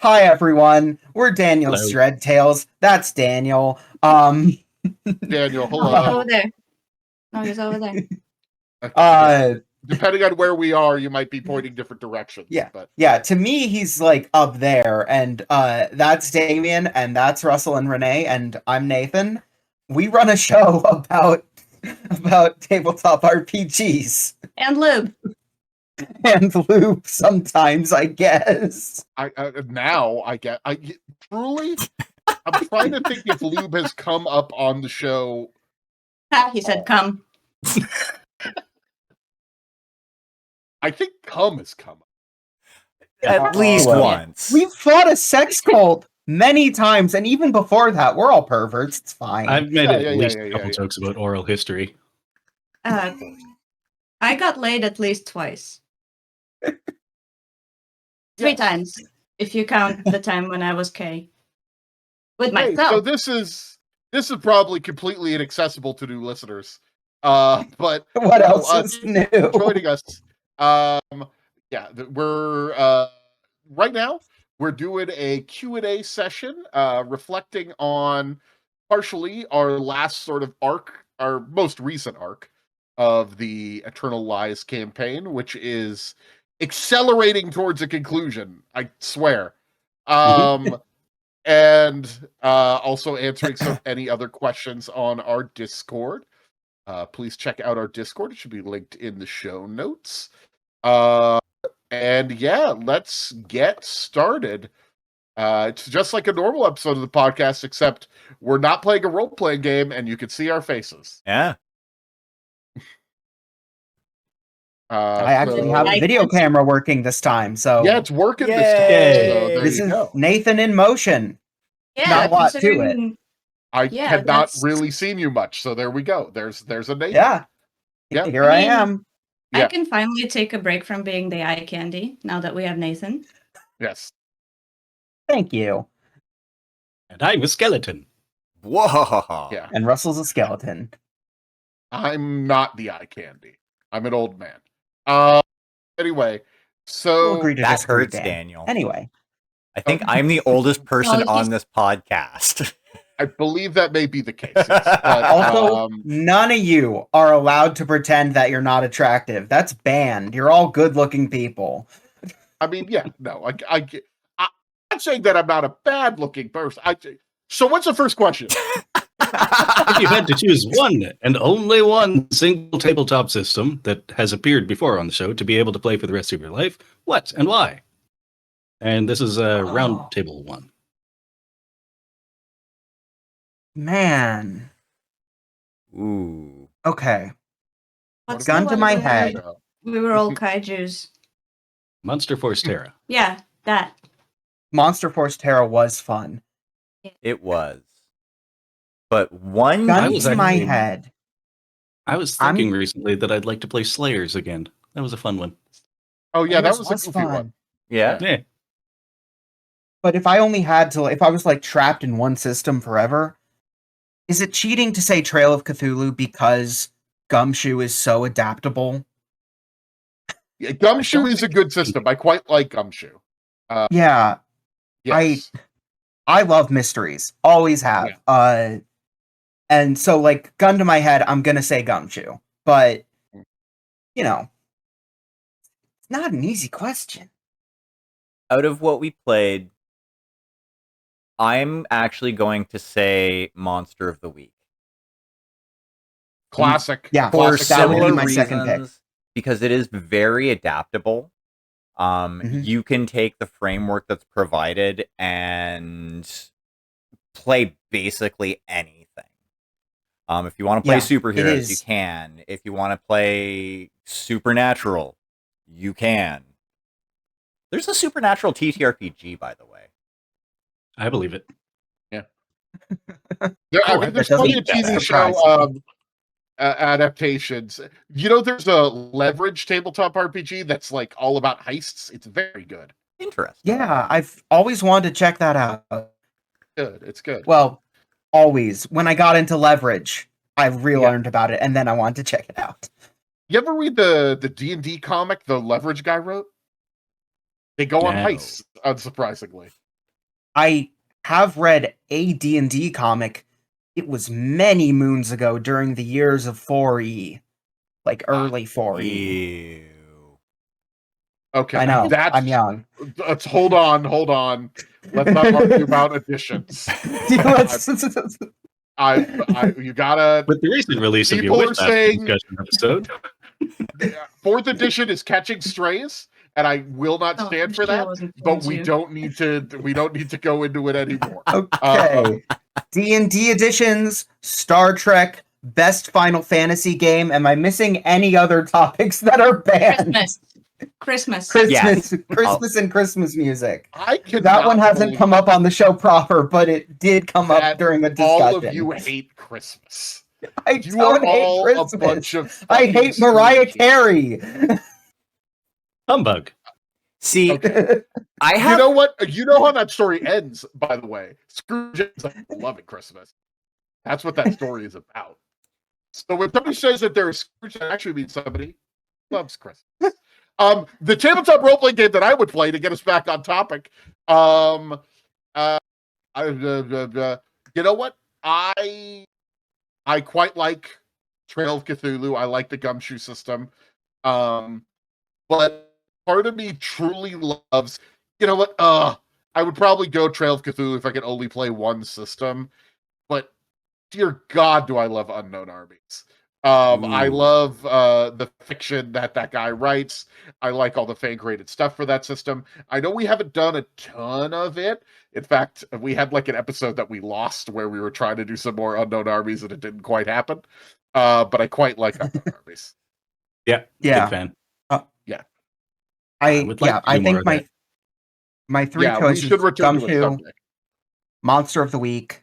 Hi everyone, we're Daniel Hello. Threadtails. That's Daniel. Daniel, Oh, hello. he's over there. No, he's over there. Depending on where we are, you might be pointing different directions. Yeah. To me, he's like up there, and that's Damien, and that's Russell and Renee, and I'm Nathan. We run a show about tabletop RPGs And lube. and loop sometimes, I guess. Now I get. Truly, I'm trying to think if lube has come up on the show. He said, "Come." I think cum has come up. At least once. We've fought a sex cult many times, and even before that, we're all perverts. It's fine. I've made Yeah, at least a couple jokes about oral history. I got laid at least twice. 3 times, if you count the time when I was K. With Hey, myself. so this is probably completely inaccessible to new listeners. But What else is new? Joining us. We're right now we're doing a Q&A session, reflecting on partially our last sort of arc, our most recent arc of the Eternal Lies campaign, which is accelerating towards a conclusion, I swear. And also answering any other questions on our Discord. Please check out our Discord. It should be linked in the show notes. And yeah, let's get started. It's just like a normal episode of the podcast, except we're not playing a role-playing game, and you can see our faces. Yeah. I actually have a video camera working this time, so yeah, it's working Yay! this time. So there this you is go. Nathan in motion. Yeah, Not a lot to it. considering- I Yeah, had not that's- really seen you much, so there we go. There's a Nathan. Yeah. Yeah. Here I am. Yeah. I can finally take a break from being the eye candy now that we have Nathan. Yes. Thank you. And I'm a skeleton. Whoa. Yeah. And Russell's a skeleton. I'm not the eye candy. I'm an old man. Anyway, We'll so agree to That disagree, hurts, Dan. Daniel. Anyway, I think I'm the oldest person he's- on this podcast. I believe that may be the case. Yes. But, also, none of you are allowed to pretend that you're not attractive. That's banned. You're all good-looking people. I mean, yeah, no, I'm not saying that I'm not a bad-looking person. So what's the first question? If you had to choose one and only one single tabletop system that has appeared before on the show to be able to play for the rest of your life, what and why? And this is a round table one. Man. Ooh. Okay. What's Gun the to one my where head. We were all kaijus. Monster Force Terra. Yeah, that. Monster Force Terra was fun. It was. But one Gun was to my actually- head. I was thinking recently that I'd like to play Slayers again. That was a fun one. Oh yeah, that It was a goofy one. Yeah. Yeah. But if I only had to, if I was like trapped in one system forever, is it cheating to say Trail of Cthulhu because Gumshoe is so adaptable? Yeah, Gumshoe is a good system. I quite like Gumshoe. Yeah, Yes. I love mysteries. Always have. And so like gun to my head, I'm gonna say Gumshoe. But you know, it's not an easy question. Out of what we played, I'm actually going to say Monster of the Week. Classic. Yeah, For Classic that would be similar my story. second pick. reasons, because it is very adaptable. Mhm. You can take the framework that's provided and play basically anything. If you want to play Yeah, it superheroes, you is. can. If you want to play supernatural, you can. There's a supernatural TTRPG, by the way. I believe it. There's That plenty of doesn't TV surprise show adaptations. You know, there's a Leverage tabletop RPG that's like all about heists. It's very good. Interesting. Yeah, I've always wanted to check that out. Good. It's good. Well, always. When I got into Leverage, I relearned about it, and then I wanted to check it out. You ever read the D&D comic the Leverage guy wrote? They go on No. heists, unsurprisingly. I have read a D&D comic. It was many moons ago during the years of 4E, like early 4E. Ew. Okay, I know. That's, I'm young. let's hold on. Let's not argue about additions. You gotta. With the recent release of your People are Wishmaster saying- discussion episode, 4th edition is catching strays, and I will not Oh, stand for sure that. wasn't But towards we you. don't need to go into it anymore. Okay. D&D editions, Star Trek, best Final Fantasy game. Am I missing any other topics that are banned? Christmas. Yes. Christmas and Christmas music. I could That one hasn't come up on the show proper, but it did come up that during the discussion. all of you hate Christmas. I You don't are hate all Christmas. a bunch of. I fucking hate Mariah Scrooge. Carey. humbug. See, Okay. I You have know what? You know how that story ends, by the way. Scrooge ends up loving Christmas. That's what that story is about. So when somebody says that they're a Scrooge, that actually means somebody loves Christmas. The tabletop role-playing game that I would play to get us back on topic. You know what? I quite like Trail of Cthulhu. I like the gumshoe system. But part of me truly loves, you know what? I would probably go Trail of Cthulhu if I could only play one system. But dear God, do I love Unknown Armies. I Ooh. love the fiction that guy writes. I like all the fan-created stuff for that system. I know we haven't done a ton of it. In fact, we had like an episode that we lost where we were trying to do some more Unknown Armies and it didn't quite happen. But I quite like Unknown Armies. Yeah, Yeah. big fan. I would like to do more think of that. my three Yeah, we choices: should return to it Gumshoe, someday. Monster of the Week,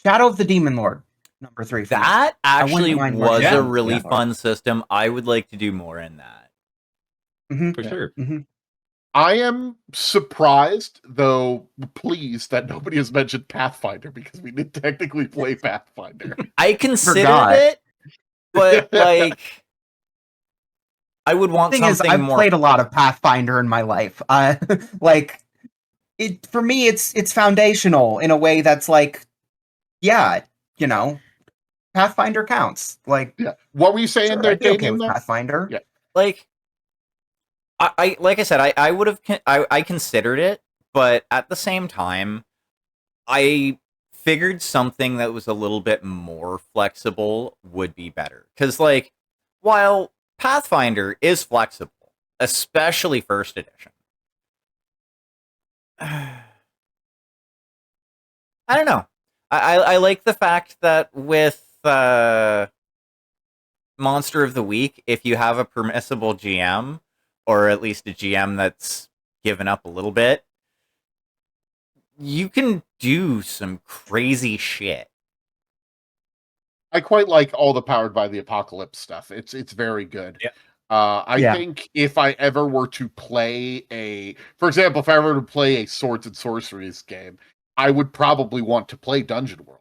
Shadow of the Demon Lord, number 3. for me. that actually mind was watching a that. really Yeah. fun system. I would like to do more in that. Mhm, For sure. mhm. I am surprised, though pleased, that nobody has mentioned Pathfinder because we did technically play Pathfinder. I considered Forgot. it, but like I would want Thing is, something I've more. played a lot of Pathfinder in my life. Like it for me, it's foundational in a way that's like, yeah, you know, Pathfinder counts. Like, Yeah. What were you saying sure, there, I'd be okay Damien? with though? Pathfinder. Yeah. Like I like I said, I would have I considered it, but at the same time, I figured something that was a little bit more flexible would be better. Because like, while Pathfinder is flexible, especially first edition, I don't know. I like the fact that with Monster of the Week, if you have a permissible GM, or at least a GM that's given up a little bit, you can do some crazy shit. I quite like all the Powered by the Apocalypse stuff. It's very good. Yeah. Yeah. think if I ever were to play for example, if I ever were to play a Swords and Sorceries game, I would probably want to play Dungeon World,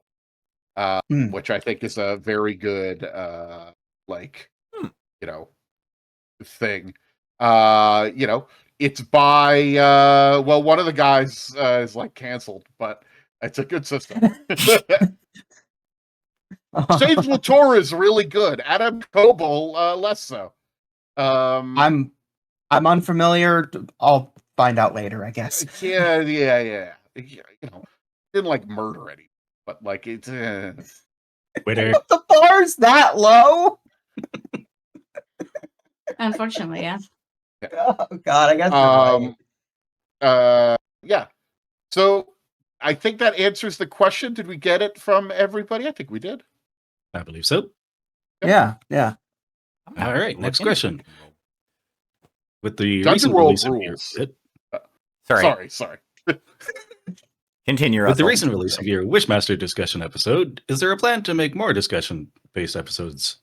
which I think is a very good, you know, thing. You know, it's by well, one of the guys is like canceled, but it's a good system. Sage Latour is really good. Adam Coble, less so. I'm unfamiliar. I'll find out later, I guess. Yeah. You know, didn't like murder any, but like it's. Twitter. The bar's that low. Unfortunately, yeah. Oh God, I guess. You're right. Yeah. So I think that answers the question. Did we get it from everybody? I think we did. I believe so. Yeah. All right, next question. With the Dungeon recent World release of your rules. Sorry. Sorry. Continue. with the Russell. recent release of your Wishmaster discussion episode, is there a plan to make more discussion-based episodes?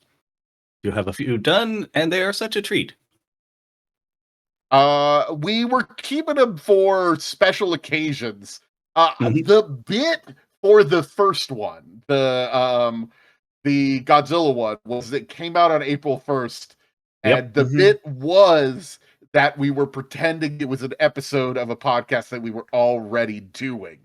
You have a few done, and they are such a treat. We were keeping them for special occasions. Mhm. The bit for the first one, the Godzilla one, was it came out on April 1st, Yep. and the Mhm. bit was that we were pretending it was an episode of a podcast that we were already doing.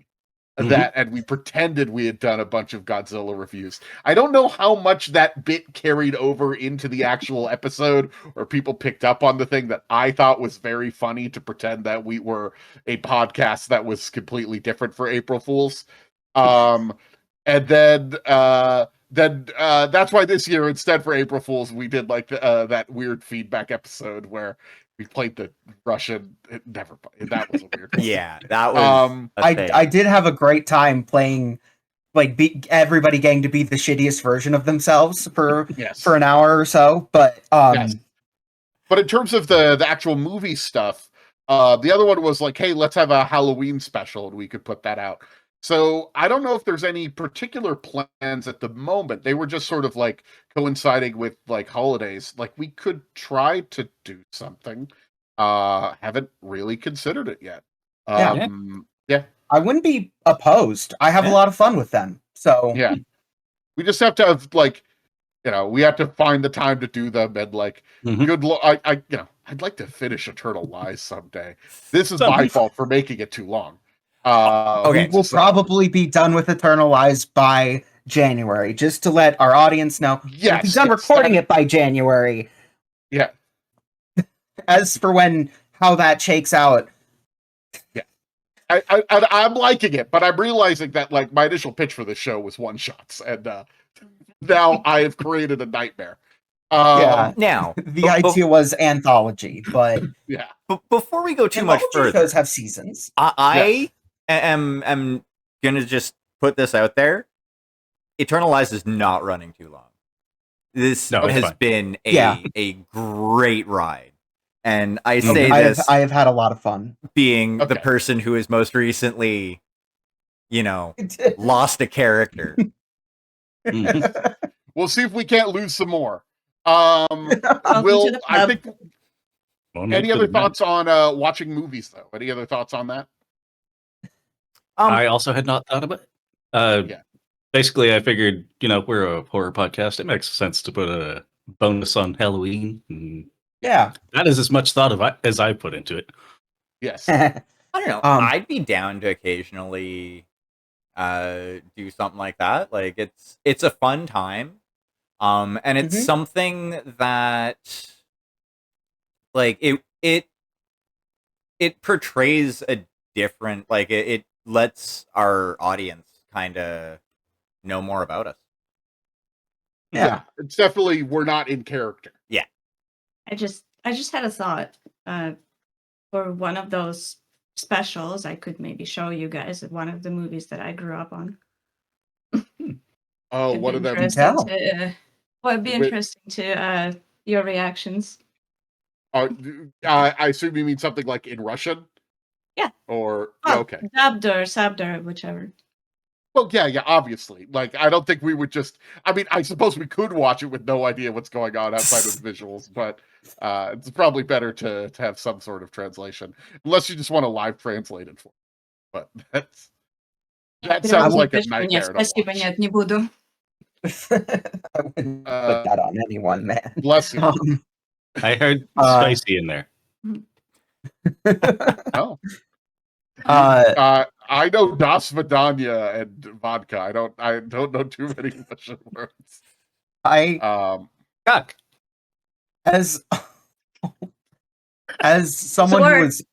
And we pretended we had done a bunch of Godzilla reviews. I don't know how much that bit carried over into the actual episode, or people picked up on the thing that I thought was very funny to pretend that we were a podcast that was completely different for April Fools. And then that's why this year, instead for April Fools, we did like that weird feedback episode where we played the Russian. That was a weird one. Yeah, that was. I did have a great time playing, like, everybody getting to be the shittiest version of themselves for an hour or so. But but in terms of the actual movie stuff, the other one was like, hey, let's have a Halloween special, and we could put that out. So I don't know if there's any particular plans at the moment. They were just sort of like coinciding with like holidays. Like, we could try to do something. Haven't really considered it yet. Yeah. I wouldn't be opposed. I have a lot of fun with them. So yeah, we just have to have like, we have to find the time to do them, and like, I'd like to finish Eternal Lies someday. This is my fault for making it too long. We will probably be done with Eternal Lies by January, just to let our audience know. Yes, we'll be done recording it by January. Yeah. As for how that shakes out. Yeah. I'm liking it, but I'm realizing that like my initial pitch for the show was one shots, and now I have created a nightmare. Now the idea was anthology, but yeah. Before we go too much further, shows have seasons. I am gonna just put this out there. Eternal Lies is not running too long. This has been a great ride, and I say this. I have had a lot of fun being the person who has most recently, lost a character. We'll see if we can't lose some more. I think. Any other thoughts on watching movies, though? Any other thoughts on that? I also had not thought of it. Basically, I figured, we're a horror podcast. It makes sense to put a bonus on Halloween. And that is as much thought as I put into it. Yes. I don't know. I'd be down to occasionally do something like that. Like, it's a fun time. And it's something that, like, it portrays a different, like, it lets our audience kind of know more about us. Yeah, it's definitely, we're not in character. Yeah. I just had a thought. For one of those specials, I could maybe show you guys one of the movies that I grew up on. Oh, what are them? It'd be interesting to your reactions. I assume you mean something like in Russian? Yeah. Or okay. Dubbed or subbed or whichever. Well, yeah, obviously. Like, I don't think we would just. I mean, I suppose we could watch it with no idea what's going on outside of the visuals, but it's probably better to have some sort of translation, unless you just want to live translate it for. But that sounds like a nightmare to watch. Не буду. I wouldn't put that on anyone, man. Bless you. I heard spicy in there. Oh. I know Das Vidanya and vodka. I don't know too many Russian words. Cock. As someone who was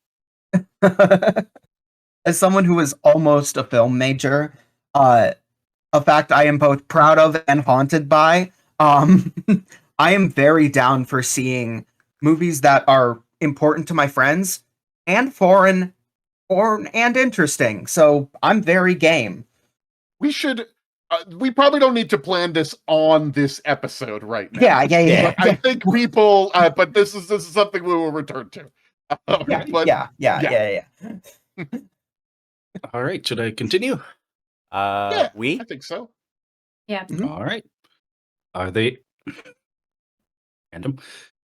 as someone who is almost a film major, a fact I am both proud of and haunted by. I am very down for seeing movies that are important to my friends and foreign and interesting. So I'm very game. We should. We probably don't need to plan this on this episode right now. Yeah. I think people. But this is something we will return to. Yeah. All right. Should I continue? I think so. Yeah. All right. Are they random?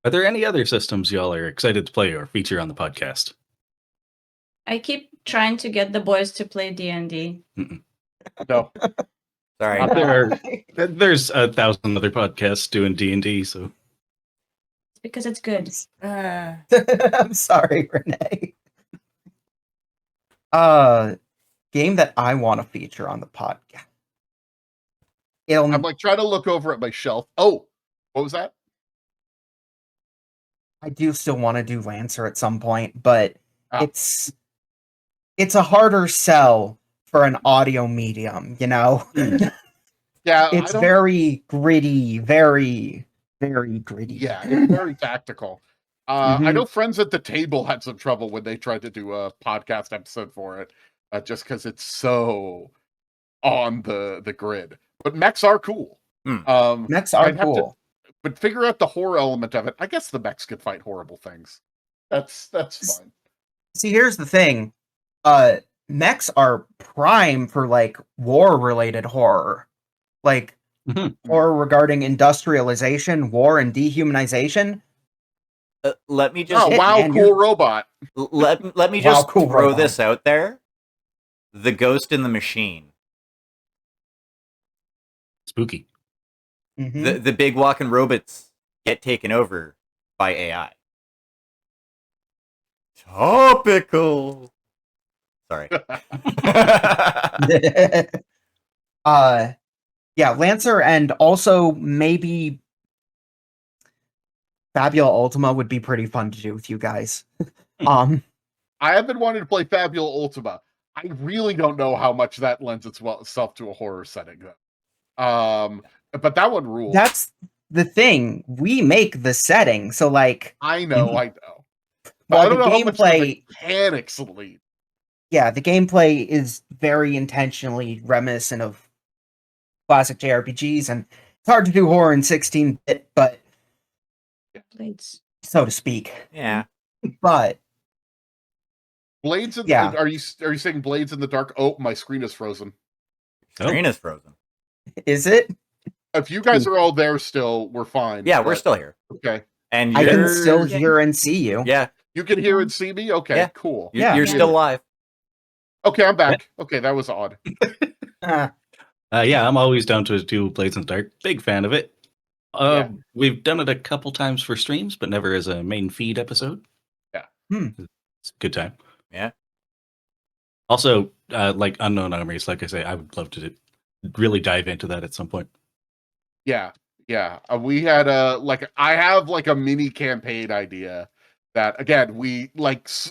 Are there any other systems y'all are excited to play or feature on the podcast? I keep trying to get the boys to play D&D. No. Sorry. There's 1,000 other podcasts doing D&D, so because it's good. I'm sorry, Renee. Game that I want to feature on the podcast. I'm like trying to look over at my shelf. Oh, what was that? I do still want to do Lancer at some point, but Ah. it's a harder sell for an audio medium, you know? Yeah, It's very gritty, very, very gritty. Yeah, it's very tactical. I know friends at the table had some trouble when they tried to do a podcast episode for it, just because it's so on the grid. But mechs are cool. Mechs are cool. But figure out the horror element of it. I guess the mechs could fight horrible things. That's fine. See, here's the thing. Mechs are prime for like war-related horror. Like horror regarding industrialization, war, and dehumanization. Let me just cool robot. Let me just throw this out there. The Ghost in the Machine. Spooky. The big walking robots get taken over by AI. Topical. Sorry. Yeah, Lancer, and also maybe Fabula Ultima would be pretty fun to do with you guys. I have been wanting to play Fabula Ultima. I really don't know how much that lends itself to a horror setting, though. But that one rules. That's the thing. We make the setting, so like I know. But well, I don't the know how much the gameplay mechanics lead. Yeah, the gameplay is very intentionally reminiscent of classic JRPGs, and it's hard to do horror in 16-bit, but Blades, so to speak. Yeah. But Blades in are you saying Blades in the Dark? Oh, my screen is frozen. Screen is frozen. Is it? If you guys are all there still, we're fine. Yeah, we're still here. Okay. And I can still hear and see you. Yeah. You can hear and see me? Okay, cool. You're still live. Okay, I'm back. Okay, that was odd. Yeah, I'm always down to do Blades in the Dark. Big fan of it. We've done it a couple times for streams, but never as a main feed episode. Yeah. It's a good time. Yeah. Also, like Unknown Armies, like I say, I would love to really dive into that at some point. Yeah. We had I have like a mini campaign idea that, again, we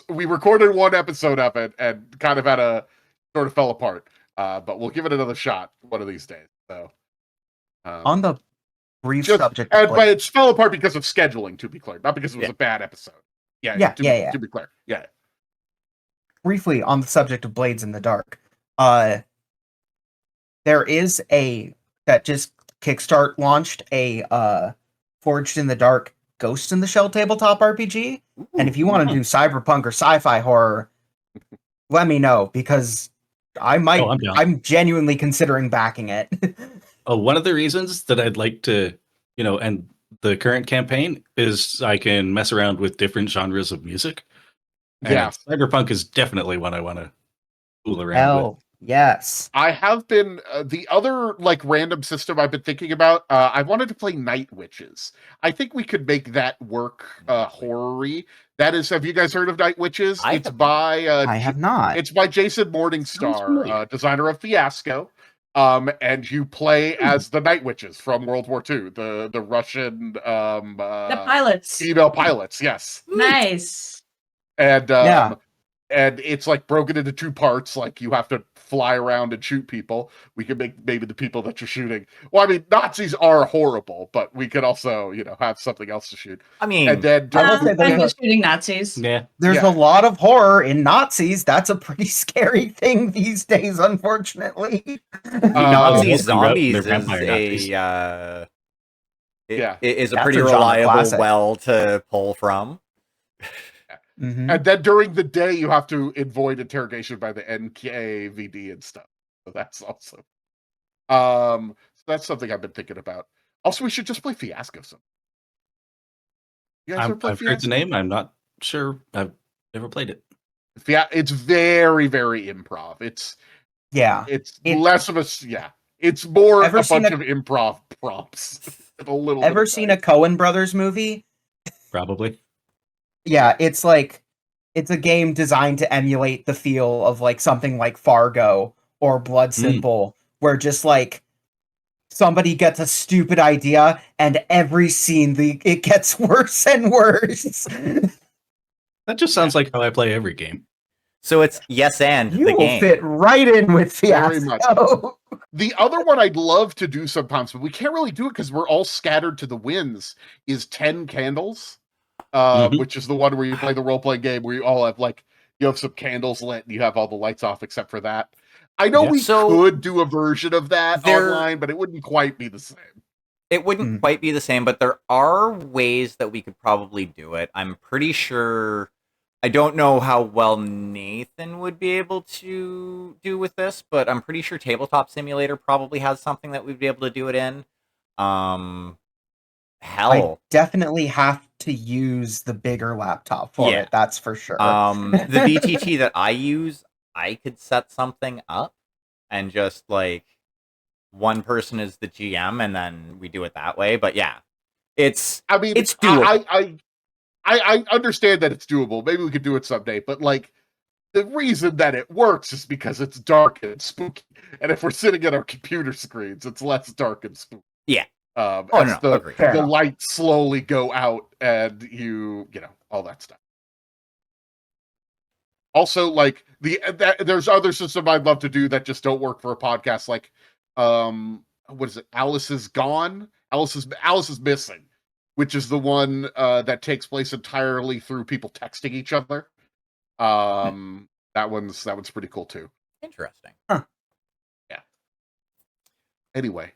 recorded one episode of it and kind of had a sort of fell apart. But we'll give it another shot one of these days. So on the brief subject, but it fell apart because of scheduling, to be clear, not because it was a bad episode. To be clear. Yeah. Briefly on the subject of Blades in the Dark, there is that just Kickstart launched a Forged in the Dark Ghost in the Shell tabletop RPG. And if you want to do cyberpunk or sci-fi horror, let me know, because I might. I'm genuinely considering backing it. One of the reasons that I'd like to, and the current campaign is I can mess around with different genres of music. And cyberpunk is definitely one I want to fool around with. Yes. I have been the other random system I've been thinking about. I wanted to play Night Witches. I think we could make that work horror-y. That is, have you guys heard of Night Witches? I have not. It's by Jason Morningstar, designer of Fiasco. And you play as the Night Witches from World War II, the Russian the pilots. Female pilots, yes. Nice. And and it's broken into two parts. You have to fly around and shoot people. We could make maybe the people that you're shooting. Well, I mean, Nazis are horrible, but we could also, have something else to shoot. I mean, and then shooting Nazis. Yeah, there's a lot of horror in Nazis. That's a pretty scary thing these days, unfortunately. Nazi zombies is a pretty reliable well to pull from. And then during the day, you have to avoid interrogation by the NKVD and stuff. So that's also, so that's something I've been thinking about. Also, we should just play Fiasco. You guys ever play I've Fiasco? heard the name. I'm not sure. I've never played it. Yeah, it's very, very improv. It's less of a It's more a bunch of improv prompts. Ever seen a Coen Brothers movie? probably. Yeah, it's like it's a game designed to emulate the feel of like something like Fargo or Blood Simple, where just like somebody gets a stupid idea and every scene it gets worse and worse. That just sounds like how I play every game. So it's yes and You the will game. fit right in with Very much. Fiasco. The other one I'd love to do sometimes, but we can't really do it because we're all scattered to the winds, is 10 Candles, which is the one where you play the role-playing game where you all have, like, you have some candles lit and you have all the lights off except for that. I know we could do a version of that online, but it wouldn't quite be the same. It wouldn't quite be the same, but there are ways that we could probably do it. I'm pretty sure... I don't know how well Nathan would be able to do with this, but I'm pretty sure Tabletop Simulator probably has something that we'd be able to do it in. Hell. I definitely have to use the bigger laptop for it, that's for sure. The VTT that I use, I could set something up and just like one person is the GM and then we do it that way. But yeah, it's doable. I understand that it's doable. Maybe we could do it someday, but like the reason that it works is because it's dark and spooky. And if we're sitting at our computer screens, it's less dark and spooky. Yeah. The lights slowly go out and you know, all that stuff. Also, like there's other systems I'd love to do that just don't work for a podcast. Like, what is it? Alice is Gone. Alice is Missing, which is the one that takes place entirely through people texting each other. That one's pretty cool too. Interesting. Huh. Yeah. Anyway,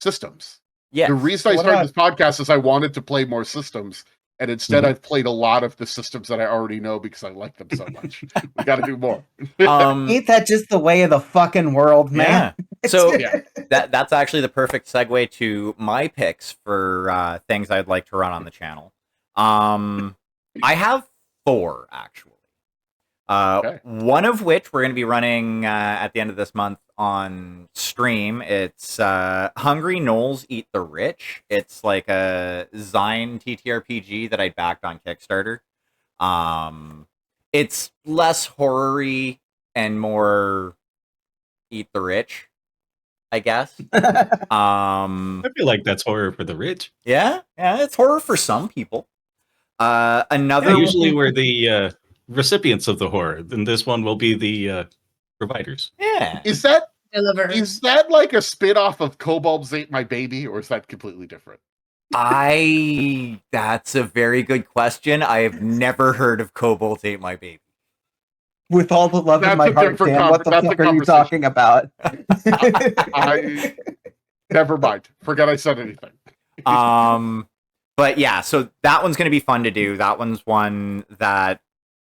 systems. Yeah. The reason I started this podcast is I wanted to play more systems, and instead I've played a lot of the systems that I already know because I like them so much. We got to do more. Ain't that just the way of the fucking world, man? Yeah. So that's actually the perfect segue to my picks for things I'd like to run on the channel. I have 4 actually. One of which we're going to be running at the end of this month on stream. It's Hungry Gnolls Eat the Rich. It's like a Zine TTRPG that I backed on Kickstarter. It's less horror-y and more eat the rich, I guess. I feel like that's horror for the rich. Yeah, it's horror for some people. Usually we're the recipients of the horror, and this one will be the providers. Yeah. Is that like a spin-off of Kobolds Ate My Baby, or is that completely different? That's a very good question. I have never heard of Kobolds Ate My Baby. With all the love in my heart, Dan, what the fuck are you talking about? Never mind. Forgot I said anything. But yeah, so that one's going to be fun to do. That one's one that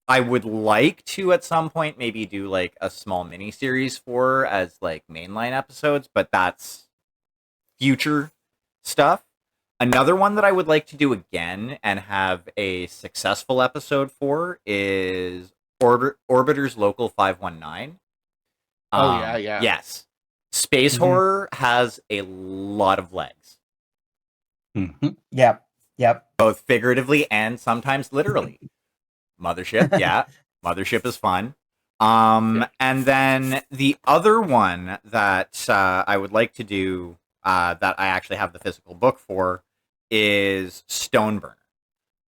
I would like to at some point maybe do like a small mini series for as like mainline episodes, but that's future stuff. Another one that I would like to do again and have a successful episode for is Orbiter's Local 519. Yeah. Yes. Space horror has a lot of legs. Yep. Both figuratively and sometimes literally. Mothership, yeah. Mothership is fun. And then the other one that I would like to do that I actually have the physical book for is Stoneburner.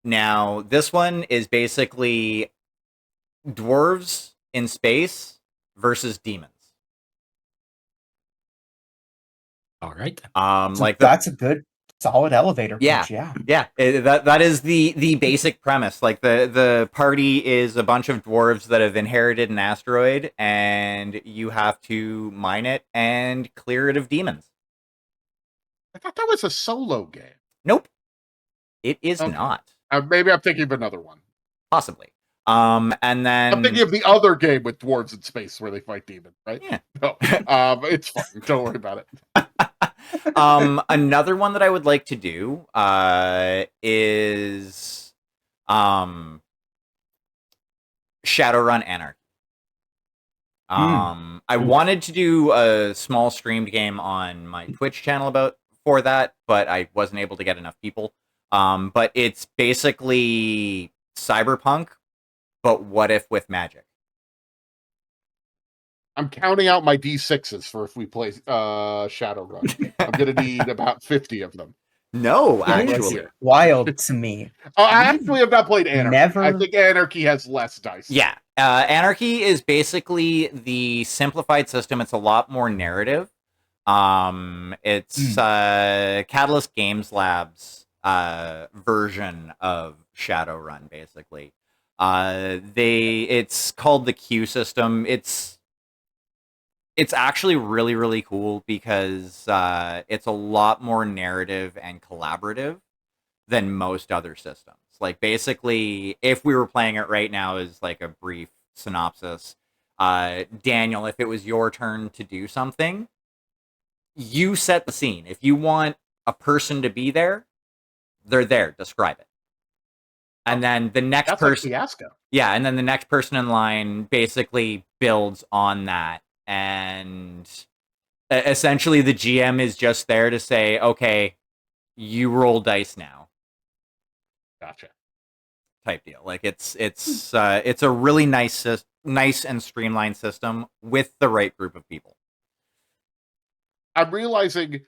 Now, this one is basically dwarves in space versus demons. All right. That's a good solid elevator pitch, yeah. That is the basic premise. Like the party is a bunch of dwarves that have inherited an asteroid, and you have to mine it and clear it of demons. I thought that was a solo game. Nope, it is not. Maybe I'm thinking of another one. Possibly. And then I'm thinking of the other game with dwarves in space where they fight demons, right? Yeah. No, it's fine. Don't worry about it. Another one that I would like to do is Shadowrun Anarchy. I wanted to do a small streamed game on my Twitch channel for that, but I wasn't able to get enough people. But it's basically cyberpunk, but what if with magic? I'm counting out my D6s for if we play Shadowrun. I'm gonna need about 50 of them. No, It Right actually. here. wild to me. Oh, I actually have not played Anarchy. Never- I think Anarchy has less dice. Yeah. Anarchy is basically the simplified system. It's a lot more narrative. It's Catalyst Games Labs version of Shadowrun, basically. It's called the Q system. It's actually really, really cool because it's a lot more narrative and collaborative than most other systems. Like, basically, if we were playing it right now as like a brief synopsis, Daniel, if it was your turn to do something, you set the scene. If you want a person to be there, they're there. Describe it. And then the next That's like person, Fiasco. yeah, and then the next person in line basically builds on that. And essentially, the GM is just there to say, okay, you roll dice now, Gotcha. type deal. Like it's a really nice and streamlined system with the right group of people. I'm realizing,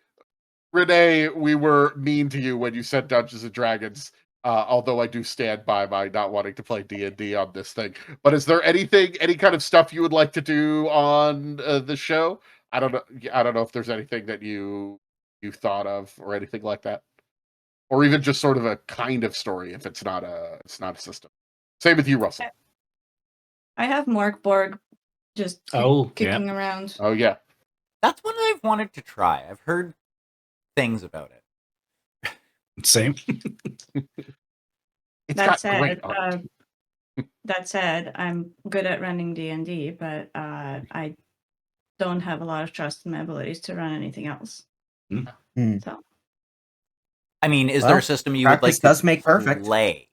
Renee, we were mean to you when you said Dungeons and Dragons. Although I do stand by my not wanting to play D&D on this thing. But is there any kind of stuff you would like to do on the show? I don't know if there's anything that you thought of or anything like that, or even just sort of a kind of story if it's not a system. Same with you, Russell. I have Morkborg just kicking around. Oh yeah, That's one I've wanted to try. I've heard things about it. Same. it's That got great said, art. that said, I'm good at running D&D, but I don't have a lot of trust in my abilities to run anything else. Mm. So I mean, is Well, there a system you would practice like to does make perfect. play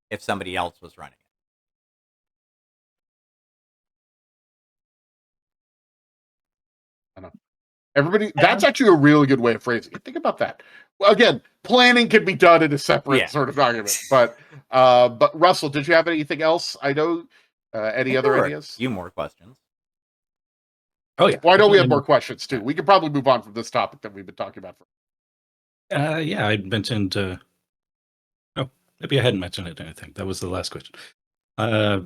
if somebody else was running it? Everybody, that's actually a really good way of phrasing it. Think about that. Well, again, planning can be done in a separate sort of argument. But Russell, did you have anything else? I know any other ideas? You more questions? Oh yeah. Well, I know we have Definitely. more questions too. We could probably move on from this topic that we've been talking about. Yeah, I mentioned. Oh, maybe I hadn't mentioned it. I think that was the last question. Yeah,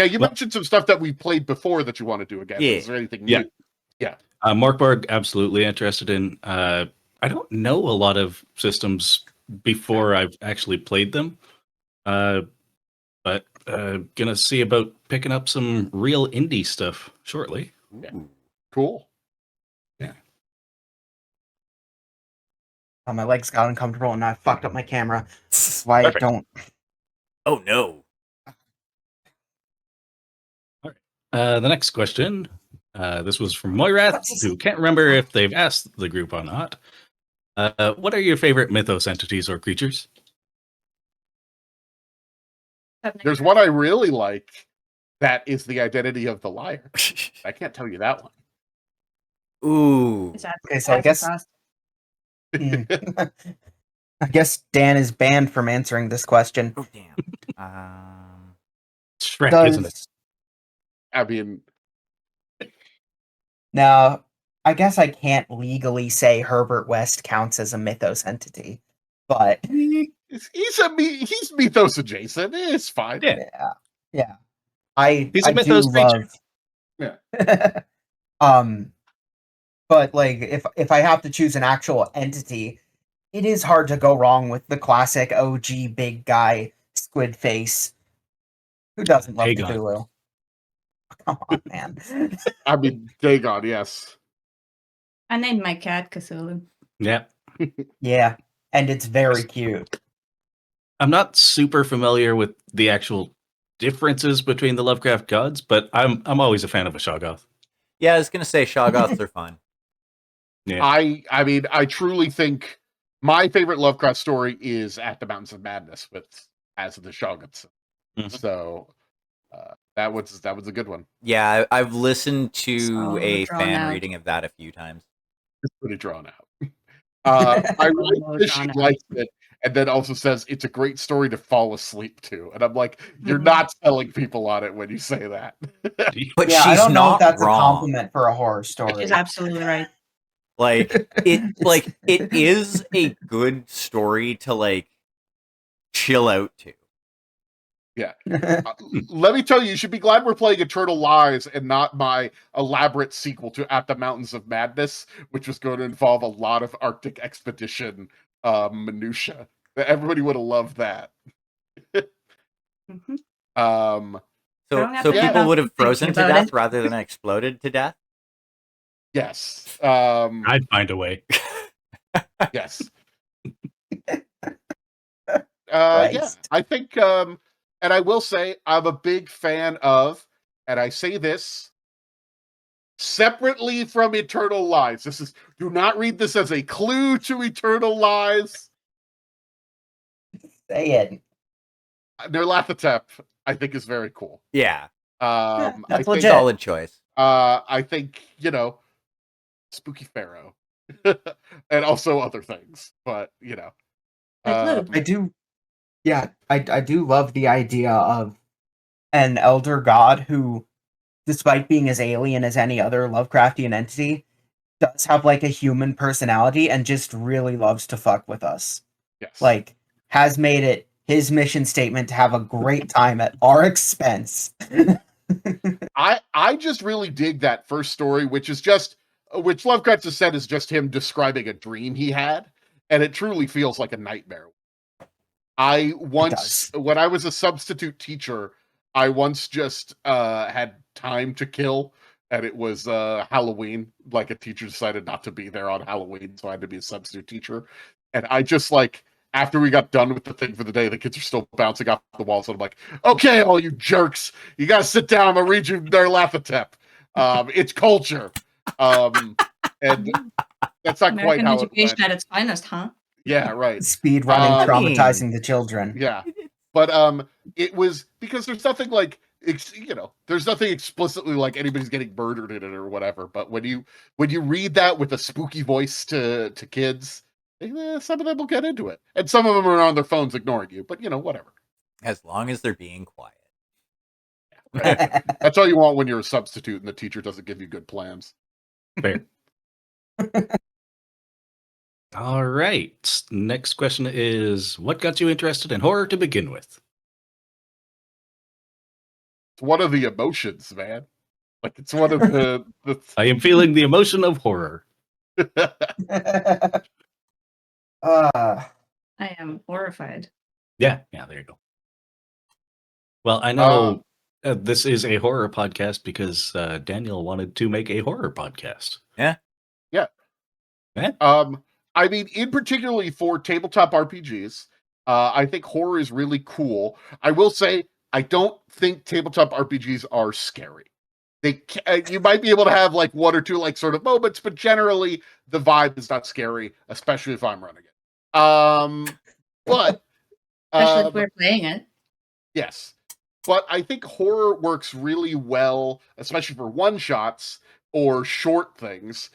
you mentioned some stuff that we played before that you want to do again. Yeah. Is there anything new? Yeah. Markborg, absolutely interested in. I don't know a lot of systems before I've actually played them, but gonna see about picking up some real indie stuff shortly. Yeah. Cool. Yeah. Oh, my legs got uncomfortable and I fucked up my camera. That's why Perfect. I don't. Oh no. All right. The next question. This was from Moirath, who can't remember if they've asked the group or not. What are your favorite mythos entities or creatures? There's one I really like. That is the identity of the liar. I can't tell you that one. Ooh. Okay, so I guess I guess Dan is banned from answering this question. Oh damn. Shrek, isn't it? I mean, Now, I guess I can't legally say Herbert West counts as a mythos entity, but he's mythos adjacent. It's fine. Yeah. I He's a do mythos creature. love. Yeah. But like if I have to choose an actual entity, it is hard to go wrong with the classic OG big guy squid face. Who doesn't love Dagon. Cthulhu? Come on, man. I mean, Dagon, yes. I named my cat Cthulhu. Yeah. Yeah, and it's very cute. I'm not super familiar with the actual differences between the Lovecraft gods, but I'm always a fan of a Shoggoth. Yeah, I was gonna say Shoggoths are fun. Yeah. I mean, I truly think my favorite Lovecraft story is At the Mountains of Madness with As of the Shoggoths. Mhm. So that was a good one. Yeah, I've listened to So a drawn fan out. reading of that a few times. It's pretty drawn out. I like Oh, that she Donna. likes it, and then also says it's a great story to fall asleep to. And I'm like, you're Mhm. not selling people on it when you say that. But Yeah, I she's don't know if not that's a wrong. compliment for a horror story. She's absolutely right. Like it is a good story to like chill out to. Let me tell you, you should be glad we're playing Eternal Lies and not my elaborate sequel to At the Mountains of Madness, which was going to involve a lot of Arctic expedition minutia. Everybody would have loved that. Mhm. Um, I So don't have so to Yeah. people stop would have thinking frozen to about death it. rather than exploded to death. yes. I'd find a way. Yes. Right. Yeah, I think, and I will say, I'm a big fan of, and I say this separately from Eternal Lies. Do not read this as a clue to Eternal Lies. Say it. Nerlathatep, I think, is very cool. Yeah, I That's think, legit. solid choice. I think, Spooky Pharaoh, and also other things, but Like Lou. I do. Yeah, I do love the idea of an elder god who, despite being as alien as any other Lovecraftian entity, does have like a human personality and just really loves to fuck with us. yes, Like, has made it his mission statement to have a great time at our expense. I just really dig that first story, which Lovecraft has said is just him describing a dream he had, and it truly feels like a nightmare. When I was a substitute teacher, I once just had time to kill, and it was Halloween. Like, a teacher decided not to be there on Halloween, so I had to be a substitute teacher. And I just, like, after we got done with the thing for the day, the kids are still bouncing off the walls, and I'm like, okay, all you jerks, you gotta sit down. I'm gonna read you Nerlathatep. It's culture. And that's not quite American how it education went. at its finest, huh? Yeah, right. Speed running, I mean- traumatizing the children. Yeah. But it was because there's nothing like there's nothing explicitly like anybody's getting murdered in it or whatever. But when you read that with a spooky voice to kids, some of them will get into it, and some of them are on their phones ignoring you. But whatever. As long as they're being quiet. Right? That's all you want when you're a substitute and the teacher doesn't give you good plans. Fair. All right. Next question is, what got you interested in horror to begin with? It's one of the emotions, man. Like, it's one of the I am feeling the emotion of horror. uh, I am horrified. Yeah, there you go. Well, I know this is a horror podcast because Daniel wanted to make a horror podcast. Yeah. I mean, in particularly for tabletop RPGs, I think horror is really cool. I will say, I don't think tabletop RPGs are scary. You might be able to have like one or two like sort of moments, but generally the vibe is not scary, especially if I'm running it. But Especially if we're playing it. yes, but I think horror works really well, especially for one shots or short things,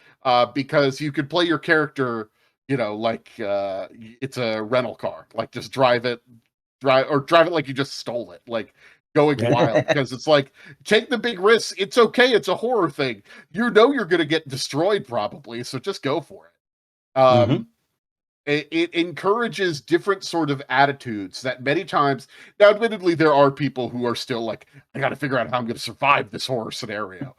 because you could play your character, like it's a rental car, like just drive it like you just stole it, like going wild, because it's like, take the big risks. It's okay. It's a horror thing. You're going to get destroyed probably, so just go for it. It encourages different sort of attitudes that many times, now admittedly there are people who are still like, I got to figure out how I'm going to survive this horror scenario,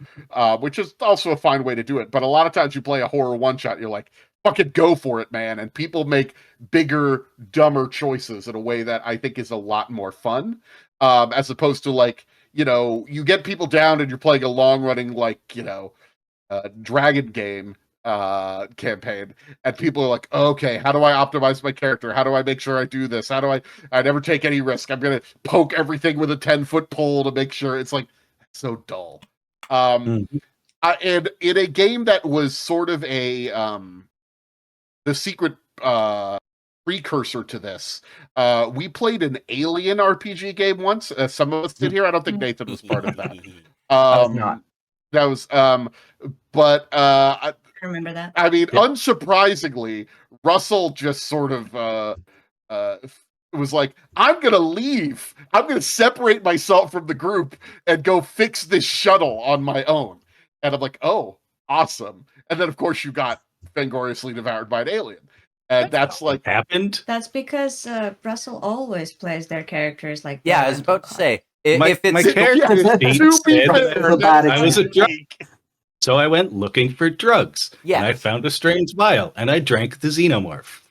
which is also a fine way to do it. But a lot of times you play a horror one shot, you're like, fucking go for it, man. And people make bigger, dumber choices in a way that I think is a lot more fun, as opposed to like, you get people down and you're playing a long running, like, dragon game campaign, and people are like, okay, how do I optimize my character? How do I make sure I do this? How do I never take any risk? I'm gonna poke everything with a 10-foot pole to make sure. It's like, so dull. And in a game that was sort of a the secret precursor to this, we played an Alien RPG game once. Some of us did here. I don't think Nathan was part of that. I was not. That was but I remember that. I mean, unsurprisingly, Russell just sort of was like, I'm gonna leave. I'm gonna separate myself from the group and go fix this shuttle on my own. And I'm like, oh, awesome. And then of course you got fangoriously devoured by an alien. And that's like happened. That's because Russell always plays their characters like Yeah, they're I was mental about to say, My, if it's my character Yeah, sheet to be said fair, bad I was a example. drug. So I went looking for drugs. Yes. And I found a strange vial, and I drank the xenomorph.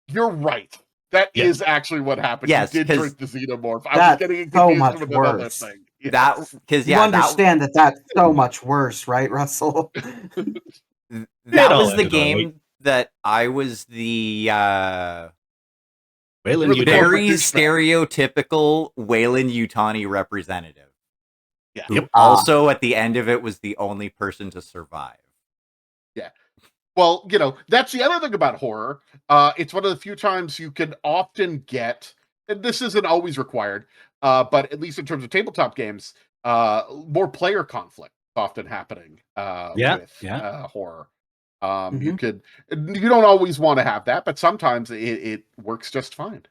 you're right. That Yes. is actually what happened. Yes, You did 'cause drink the xenomorph. I was that's getting so confused much with another worse. thing. that Yes. because You yeah, understand that that's so much worse, right, Russell? that all was the ended all right. game that I was the Wayland You're the Yutani. very corporate douchebag. stereotypical Wayland Yutani representative. Yeah. Who Yep. also at the end of it was the only person to survive. Well, that's the other thing about horror. It's one of the few times you can often get, and this isn't always required, but at least in terms of tabletop games, more player conflict often happening with horror. You don't always want to have that, but sometimes it works just fine.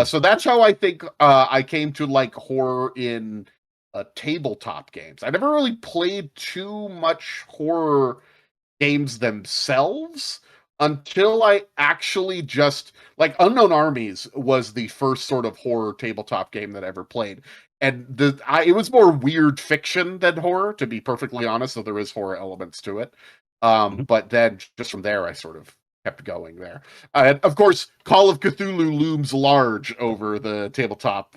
So that's how I think I came to like horror in tabletop games. I never really played too much horror games themselves until I actually just like Unknown Armies was the first sort of horror tabletop game that I ever played. And it was more weird fiction than horror, to be perfectly honest, so there is horror elements to it. But then just from there I sort of kept going there. And of course, Call of Cthulhu looms large over the tabletop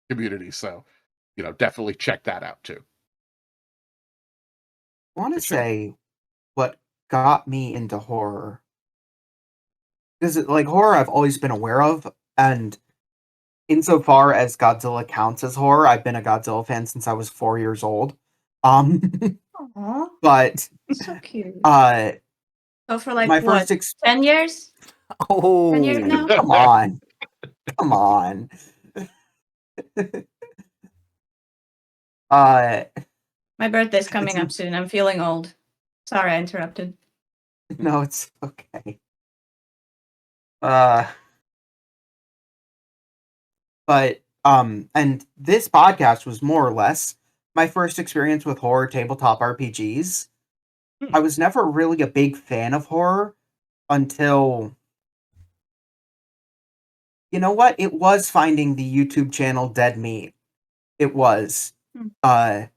community, so definitely check that out too. I want to sure. say what got me into horror, because like horror I've always been aware of, and insofar as Godzilla counts as horror, I've been a Godzilla fan since I was 4 years old. Aw, But so cute. my So for like first what, 10 years? Oh, 10 years now? come on, come on. My birthday's coming up soon. I'm feeling old. Sorry, I interrupted. No, it's okay. But and this podcast was more or less my first experience with horror tabletop RPGs. I was never really a big fan of horror until, you know what? It was finding the YouTube channel Dead Meat. It was. They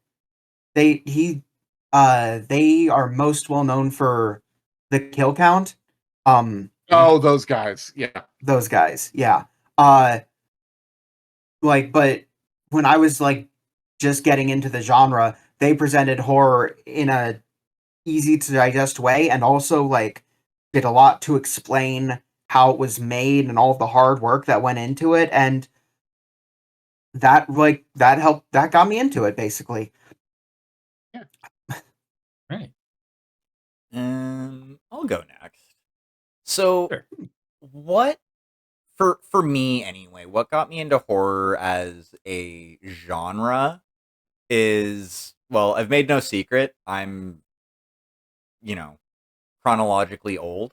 are most well known for the kill count. Oh, those guys. Yeah. Those guys, yeah. But when I was like just getting into the genre, they presented horror in a easy to digest way, and also like did a lot to explain how it was made and all of the hard work that went into it, and that got me into it basically. Right. I'll go next. So, Sure. what for me anyway? What got me into horror as a genre is, well, I've made no secret. I'm, chronologically old.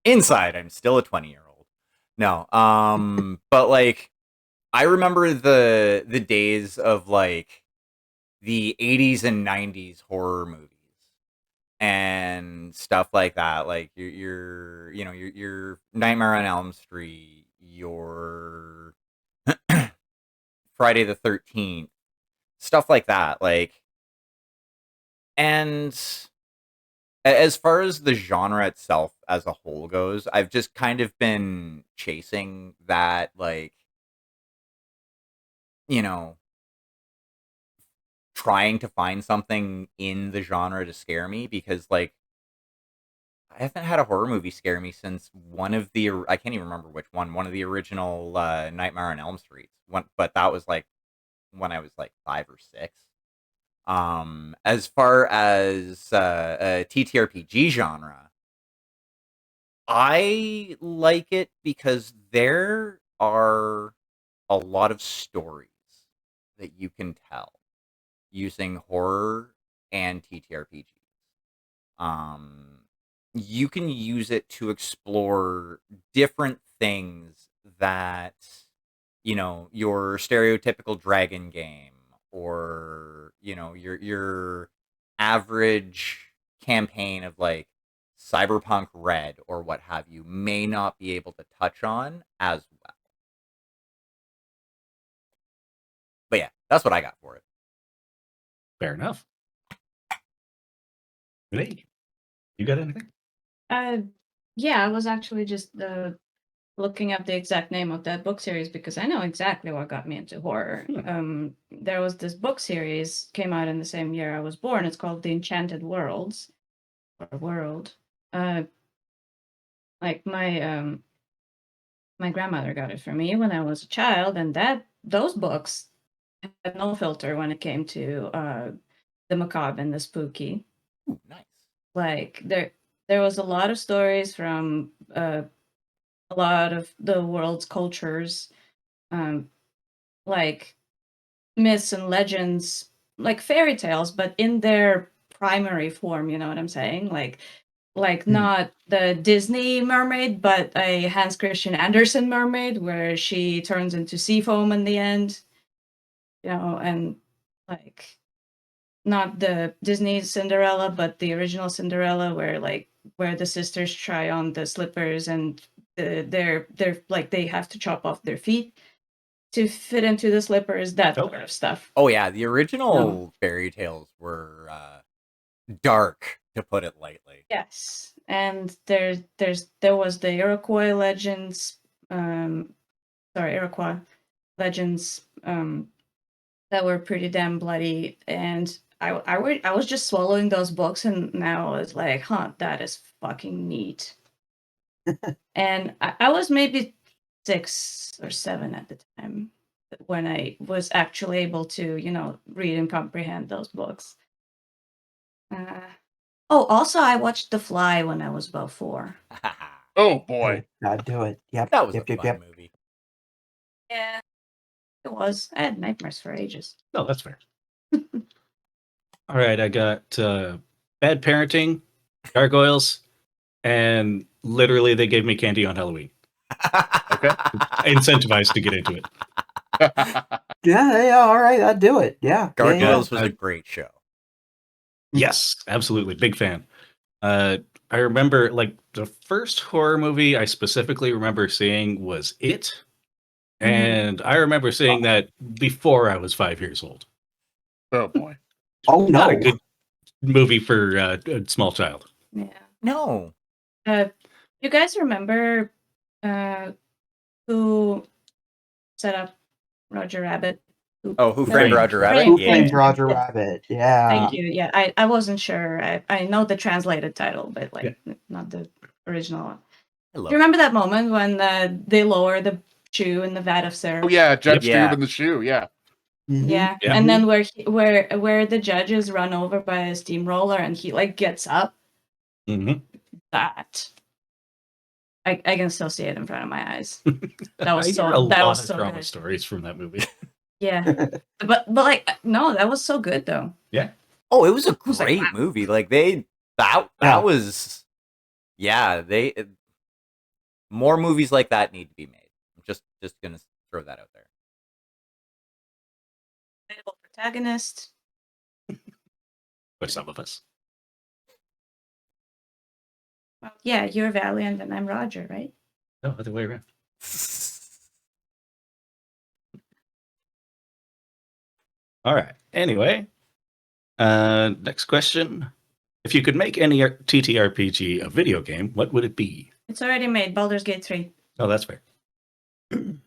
Inside, I'm still a 20-year-old. No, but like, I remember the days of like the 80s and 90s horror movies and stuff like that. Like your Nightmare on Elm Street, your Friday the 13th, stuff like that. Like, and as far as the genre itself as a whole goes, I've just kind of been chasing that, like, trying to find something in the genre to scare me, because like I haven't had a horror movie scare me since one of the I can't even remember which one of the original Nightmare on Elm Street one, but that was like when I was like 5 or 6. As far as TTRPG genre, I like it because there are a lot of stories that you can tell using horror and TTRPGs. you can use it to explore different things that, your stereotypical dragon game, or, your average campaign of like Cyberpunk Red or what have you may not be able to touch on as well. But yeah, that's what I got for it. Fair enough. Renee, you got anything? Yeah, I was actually just looking up the exact name of that book series because I know exactly what got me into horror. There was this book series came out in the same year I was born. It's called The Enchanted Worlds or World. Like my grandmother got it for me when I was a child, and those books had no filter when it came to the macabre and the spooky. Ooh, nice. Like there was a lot of stories from a lot of the world's cultures, like myths and legends, like fairy tales, but in their primary form. You know what I'm saying? Like not the Disney mermaid, but a Hans Christian Andersen mermaid, where she turns into sea foam in the end. And like not the Disney Cinderella, but the original Cinderella, where the sisters try on the slippers and they're like they have to chop off their feet to fit into the slippers, that sort of stuff. Oh yeah, the original fairy tales were dark, to put it lightly. Yes, and there was the Iroquois legends, Iroquois legends, that were pretty damn bloody, and I was just swallowing those books, and now I was like, huh, that is fucking neat. And I was maybe 6 or 7 at the time when I was actually able to, read and comprehend those books. Also, I watched The Fly when I was about 4. Oh boy. Gotta do it. Yep. That was yep, a yep, fun yep. movie. Yeah, it was. I had nightmares for ages. No, that's fair. All right, I got Bad Parenting, Gargoyles, and literally they gave me candy on Halloween. Okay. Incentivized to get into it. Yeah, all right, I'd do it. Yeah. Gargoyles yeah. was a great show. Yes, absolutely. Big fan. I remember like the first horror movie I specifically remember seeing was It. And I remember seeing that before I was 5 years old. Oh boy. Oh, Not a no. good movie for a small child. Yeah. No. You guys remember who set up Roger Rabbit? Who framed Roger Rabbit? Who Yeah. Framed Roger Yes. Rabbit? Yeah. Thank you. Yeah, I wasn't sure. I know the translated title, but not the original one. I love Do you remember that moment when they lower the shoe in the vat of syrup? Oh yeah, Judge Yeah. Tube in the shoe. Yeah. Mhm. Yeah. Yeah. And then where the judge is run over by a steamroller and he like gets up. Mm-hmm. That I can still see it in front of my eyes. That was I so hear a that lot was of so drama good. stories from that movie. Yeah. But like no, that was so good though. Yeah. Oh, it was a was like, great wow. movie. Like that Yeah. was, more movies like that need to be made. I'm just gonna throw that out there. Playable protagonist. For some of us. Well, yeah, you're Valiant and I'm Roger, right? No, other way around. All right. Anyway, next question. If you could make any TTRPG a video game, what would it be? It's already made. Baldur's Gate 3. Oh, that's fair. Can't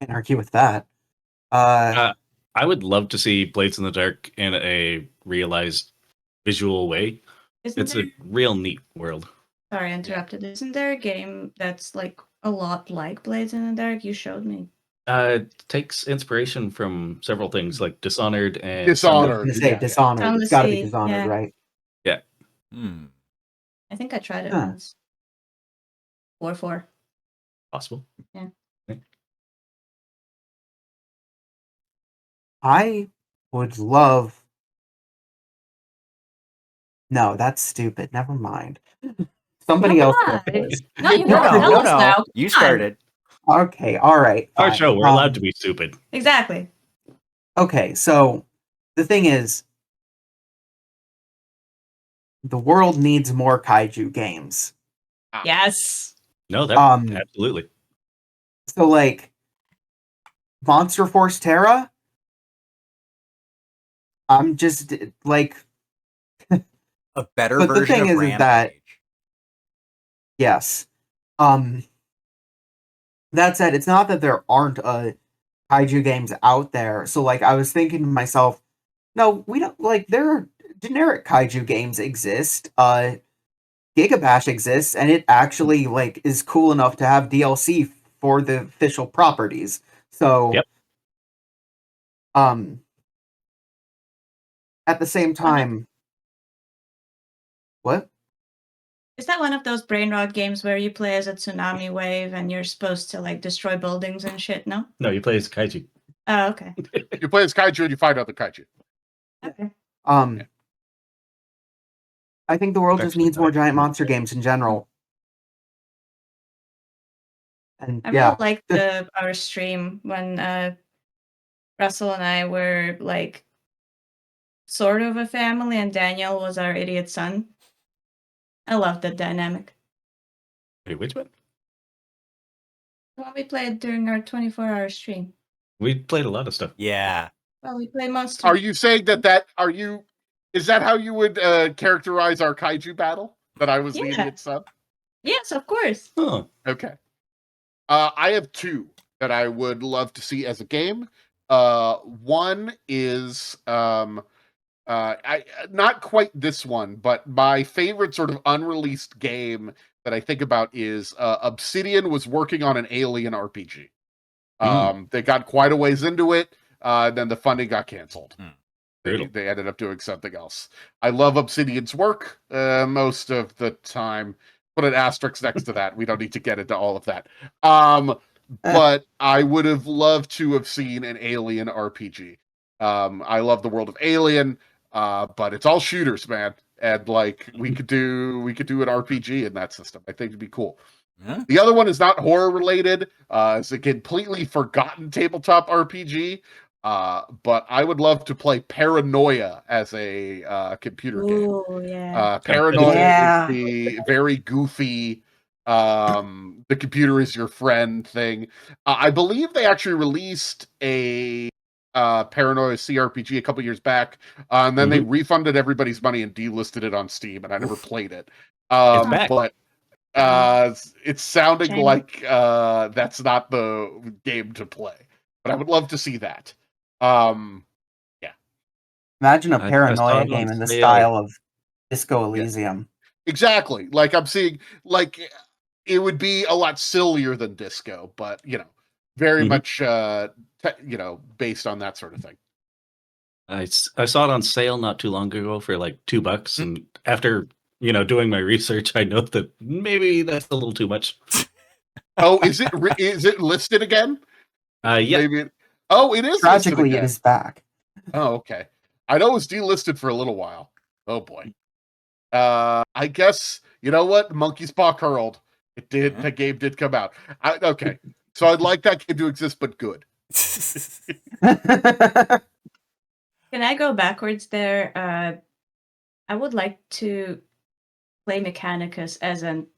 argue with that. I would love to see Blades in the Dark in a realized visual way. It's a real neat world. Sorry, I interrupted. Isn't there a game that's like a lot like Blades in the Dark? You showed me. It takes inspiration from several things like Dishonored and Dishonored. I was gonna say Yeah. Dishonored. Sound It's got to be Sea, Dishonored, yeah. right? I think I tried it Huh. once. 4-4. Possible. I would love No, that's stupid. Never mind. Somebody else go Why? first. No, you No, have to no, tell no, us now. no. You Come on. started. Okay, all right. Our Fine. show, we're allowed to be stupid. Exactly. Okay, so the thing is, the world needs more kaiju games. Yes. No, that absolutely. So like Monster Force Terra, I'm just like, A better but the version thing of is that Rampage. yes. That said, it's not that there aren't kaiju games out there. So like I was thinking to myself, no, we don't like there are generic kaiju games exist. Gigabash exists, and it actually like is cool enough to have DLC for the official properties. So Yep. At the same time, what? Is that one of those brain rot games where you play as a tsunami wave and you're supposed to like destroy buildings and shit? No. No, you play as kaiju. Oh, okay. You play as kaiju and you find out the kaiju. Okay. I think the world just Actually, needs more I- giant monster games in general. And I yeah, really liked our stream when Russell and I were like sort of a family, and Daniel was our idiot son. I loved that dynamic. Wait, which one? When we played during our 24-hour stream. We played a lot of stuff. Yeah. Well, we played Monster. Are you saying is that how you would characterize our kaiju battle? That I was the Yeah. idiot son? Yes, of course. Oh, Okay. I have two that I would love to see as a game. One is I not quite this one, but my favorite sort of unreleased game that I think about is Obsidian was working on an Alien RPG. They got quite a ways into it, then the funding got canceled. They ended up doing something else. I love Obsidian's work most of the time. Put an asterisk next to that. We don't need to get into all of that. But I would have loved to have seen an Alien RPG. I love the world of Alien, but it's all shooters, man. And like we could do an RPG in that system. I think it'd be cool. Yeah. The other one is not horror related. It's a completely forgotten tabletop RPG. But I would love to play Paranoia as a computer game. Oh, yeah. Paranoia is the very goofy the computer is your friend thing. I believe they actually released a Paranoia CRPG a couple years back, and then they refunded everybody's money and delisted it on Steam, and I never played it. it's back. But it's sounding Shame. like that's not the game to play. But I would love to see that. imagine a I saw paranoia it on game in the sale. style of Disco Elysium. Exactly. Like I'm seeing, like it would be a lot sillier than Disco, but very much, based on that sort of thing. I saw it on sale not too long ago for like $2, and after doing my research, I know that maybe that's a little too much. Oh, is it listed again? Yeah. Maybe. It is. Tragically, listed it again. is back. Oh, okay. I know it was delisted for a little while. Oh boy. I guess you know what? Monkey's Paw Curled. It did. Yeah. The game did come out. Okay. So I'd like that game to exist, but good. Can I go backwards there? I would like to play Mechanicus as an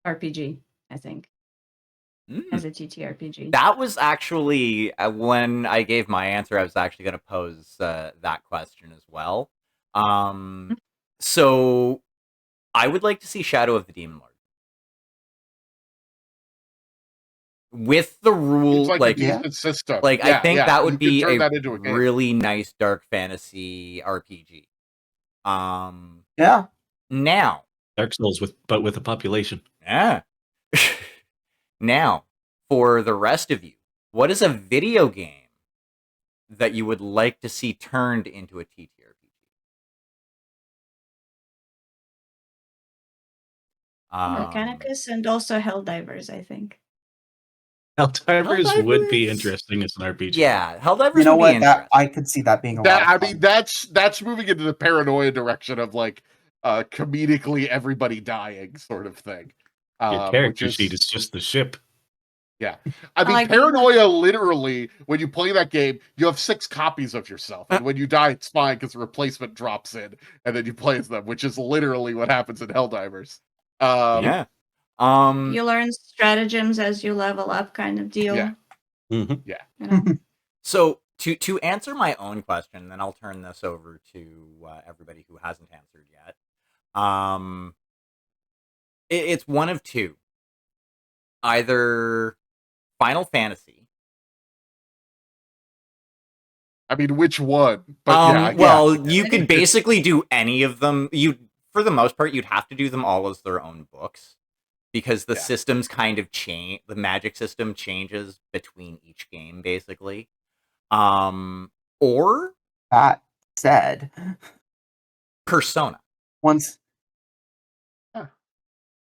RPG, I think. As a TTRPG. That was actually when I gave my answer. I was actually going to pose that question as well. So I would like to see Shadow of the Demon Lord with the rule, It's like a decent system. I think that would be turn a that into a game. really nice dark fantasy RPG. Yeah. Now, Dark Souls with a population. yeah. Now, for the rest of you, what is a video game that you would like to see turned into a TTRPG? Mechanicus and also Helldivers, I think. Helldivers would be Helldivers? interesting as an RPG. Yeah, Helldivers You know would be what? That interesting. I could see that being a lot of fun. That's moving into the paranoia direction of like comedically everybody dying sort of thing. Your Which character is, sheet is just the ship. yeah. I mean, like- Paranoia, literally, when you play that game, you have 6 copies of yourself. And when you die, it's fine because the replacement drops in and then you play as them, which is literally what happens in Helldivers. Yeah. You learn stratagems as you level up, kind of deal. Yeah. Mhm. You know? So to answer my own question, then I'll turn this over to everybody who hasn't answered yet. It's one of two. Either Final Fantasy. I mean, which one? But well, you could basically do any of them. For the most part, you'd have to do them all as their own books because the systems kind of change. The magic system changes between each game, basically. Or That said, Persona. once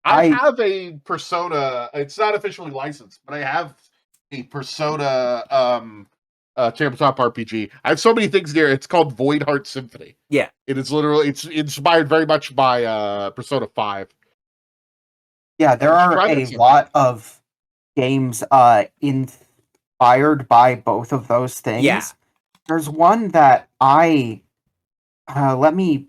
I have a Persona. It's not officially licensed, but I have a Persona tabletop RPG. I have so many things there. It's called Void Heart Symphony. Yeah. It is literally, it's inspired very much by Persona 5. Yeah, there are a lot of games inspired by both of those things. Yeah. There's one that let me.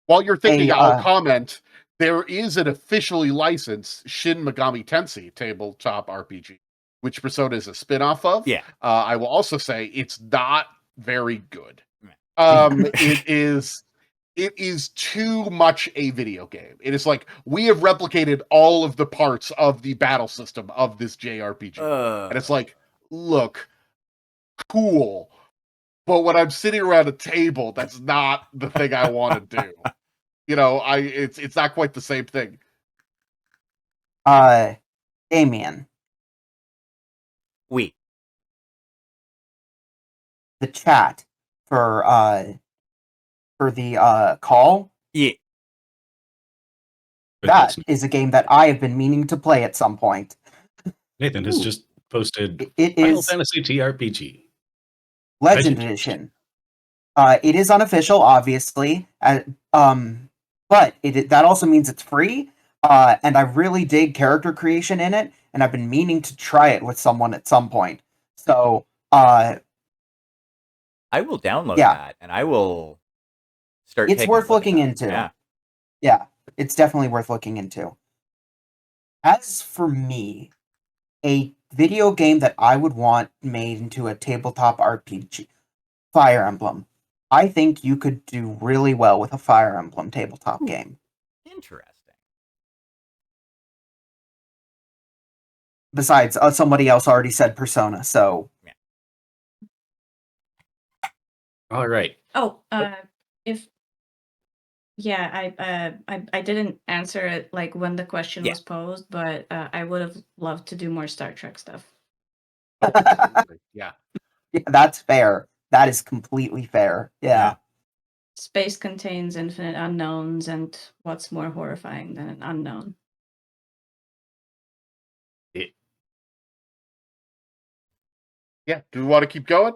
While you're thinking, I'll comment. There is an officially licensed Shin Megami Tensei tabletop RPG, which Persona is a spin-off of. Yeah. I will also say it's not very good. It is too much a video game. It is like, we have replicated all of the parts of the battle system of this JRPG. And it's like, look, cool. But when I'm sitting around a table, that's not the thing I want to do. You know, it's not quite the same thing. Damien, We. the chat for the call. Yeah. That is a game that I have been meaning to play at some point. Nathan has just posted It Final is Fantasy TRPG. Legend Edition. It is unofficial, obviously. But that also means it's free. And I really dig character creation in it, and I've been meaning to try it with someone at some point. So, I will download that, and I will start. It's worth looking into. Yeah, it's definitely worth looking into. As for me, a video game that I would want made into a tabletop RPG, Fire Emblem. I think you could do really well with a Fire Emblem tabletop game. Interesting. Besides, somebody else already said Persona, so... All right. I didn't answer it like when the question was posed, but I would have loved to do more Star Trek stuff. Yeah, that's fair. That is completely fair. Yeah. Space contains infinite unknowns, and what's more horrifying than an unknown? Yeah. Do we want to keep going?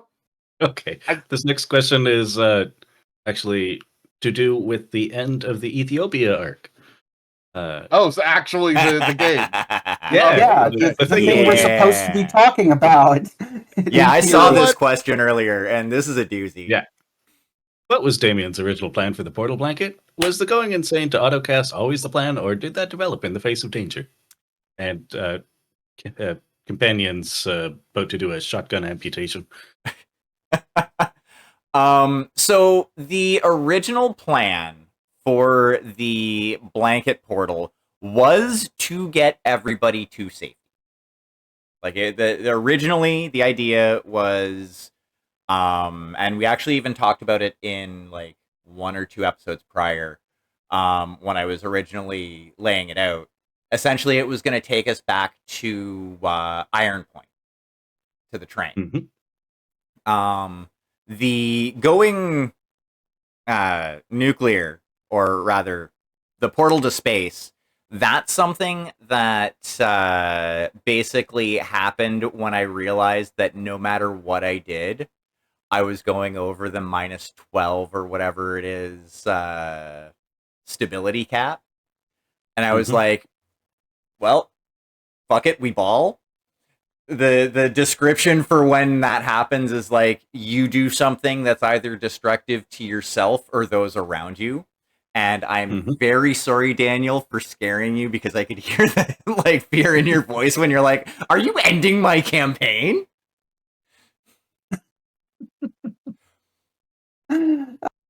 Okay. This next question is actually to do with the end of the Ethiopia arc. So actually the game. The thing we're supposed to be talking about. Yeah, I saw this question earlier, and this is a doozy. Yeah. What was Damien's original plan for the portal blanket? Was the going insane to autocast always the plan, or did that develop in the face of danger? And companions about to do a shotgun amputation. So the original plan for the blanket portal was to get everybody to safety. Like originally, the idea was, and we actually even talked about it in like 1 or 2 episodes prior, when I was originally laying it out. Essentially, it was going to take us back to Iron Point, to the train. Mm-hmm. The going nuclear, or rather, the portal to space, that's something that basically happened when I realized that no matter what I did, I was going over the -12 or whatever it is stability cap, and I was like, "Well, fuck it, we ball." The description for when that happens is like you do something that's either destructive to yourself or those around you. And I'm very sorry, Daniel, for scaring you because I could hear the like fear in your voice when you're like, "Are you ending my campaign?"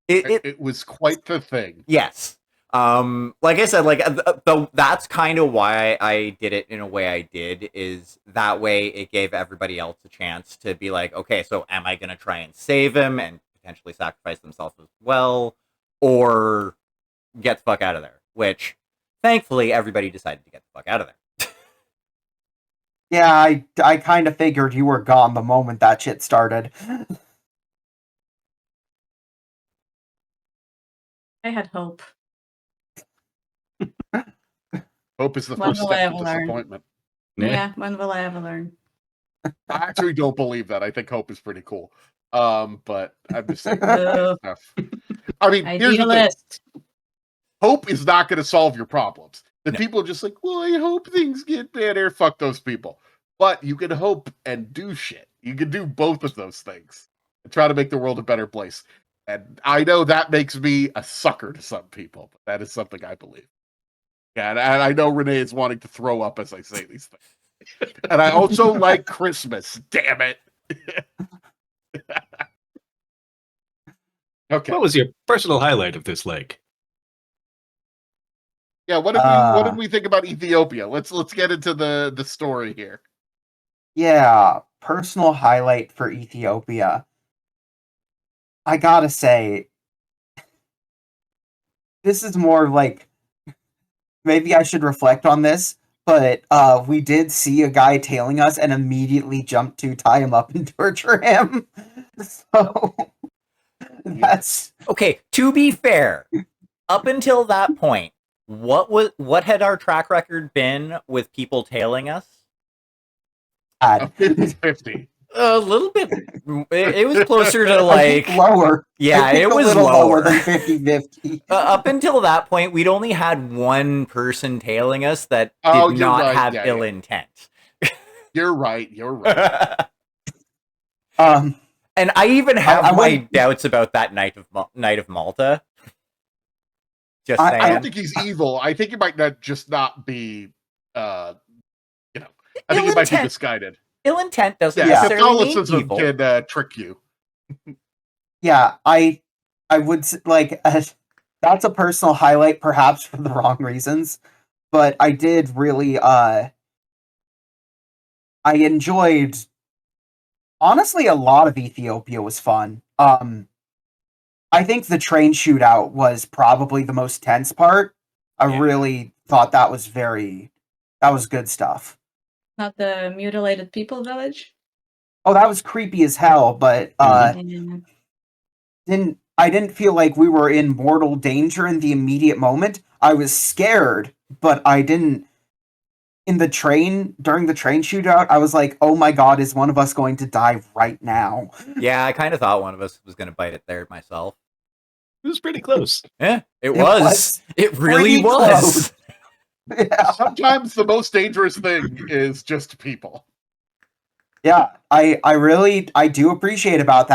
It was quite the thing. Yes. Like I said, like that's kind of why I did it in a way I did, is that way it gave everybody else a chance to be like, okay, so am I going to try and save him and potentially sacrifice themselves as well, or get the fuck out of there? Which, thankfully, everybody decided to get the fuck out of there. Yeah, I kind of figured you were gone the moment that shit started. I had hope. Hope is the When first will I step to ever learn? disappointment. Yeah, when will I ever learn? I actually don't believe that. I think hope is pretty cool. But I'm just saying Boo. stuff. I mean, here's the thing. Idealist. Hope is not going to solve your problems. The No. people are just like, well, I hope things get better. Fuck those people. But you can hope and do shit. You can do both of those things and try to make the world a better place. And I know that makes me a sucker to some people, but that is something I believe. Yeah, and I know Renee is wanting to throw up as I say these things. And I also like Christmas. Damn it. Okay. What was your personal highlight of this lake? Yeah, what did we think about Ethiopia? Let's get into the story here. Yeah, personal highlight for Ethiopia. I gotta say, this is more like, maybe I should reflect on this, but we did see a guy tailing us and immediately jumped to tie him up and torture him. So that's Okay, to be fair, up until that point, what had our track record been with people tailing us? A bad. 50-50. A little bit. It was closer to I think like lower. yeah, I think it a was little lower lower. than 50-50. Up until that point, we'd only had one person tailing us that Oh, did you're not right. have Yeah, ill yeah. intent. You're right. You're right. Um, And I even have I my wouldn't- doubts about that Knight of Malta. Just I saying. I don't think he's evil. I think he might not be I think he might be Ill-intent. misguided. Ill intent doesn't Yeah, necessarily mean Catholicism evil. can trick you. yeah, I would like that's a personal highlight, perhaps for the wrong reasons, but I did really I enjoyed. Honestly, a lot of Ethiopia was fun. I think the train shootout was probably the most tense part. I Yeah. really thought that was good stuff. Not the mutilated people village. Oh, that was creepy as hell, but Yeah. I didn't feel like we were in mortal danger in the immediate moment. I was scared, but I didn't. During the train shootout, I was like, "Oh my god, is one of us going to die right now?" Yeah, I kind of thought one of us was going to bite it there myself. It was pretty close. Yeah, it It was. was It really pretty was. close. Yeah. Sometimes the most dangerous thing is just people. Yeah, I really do appreciate about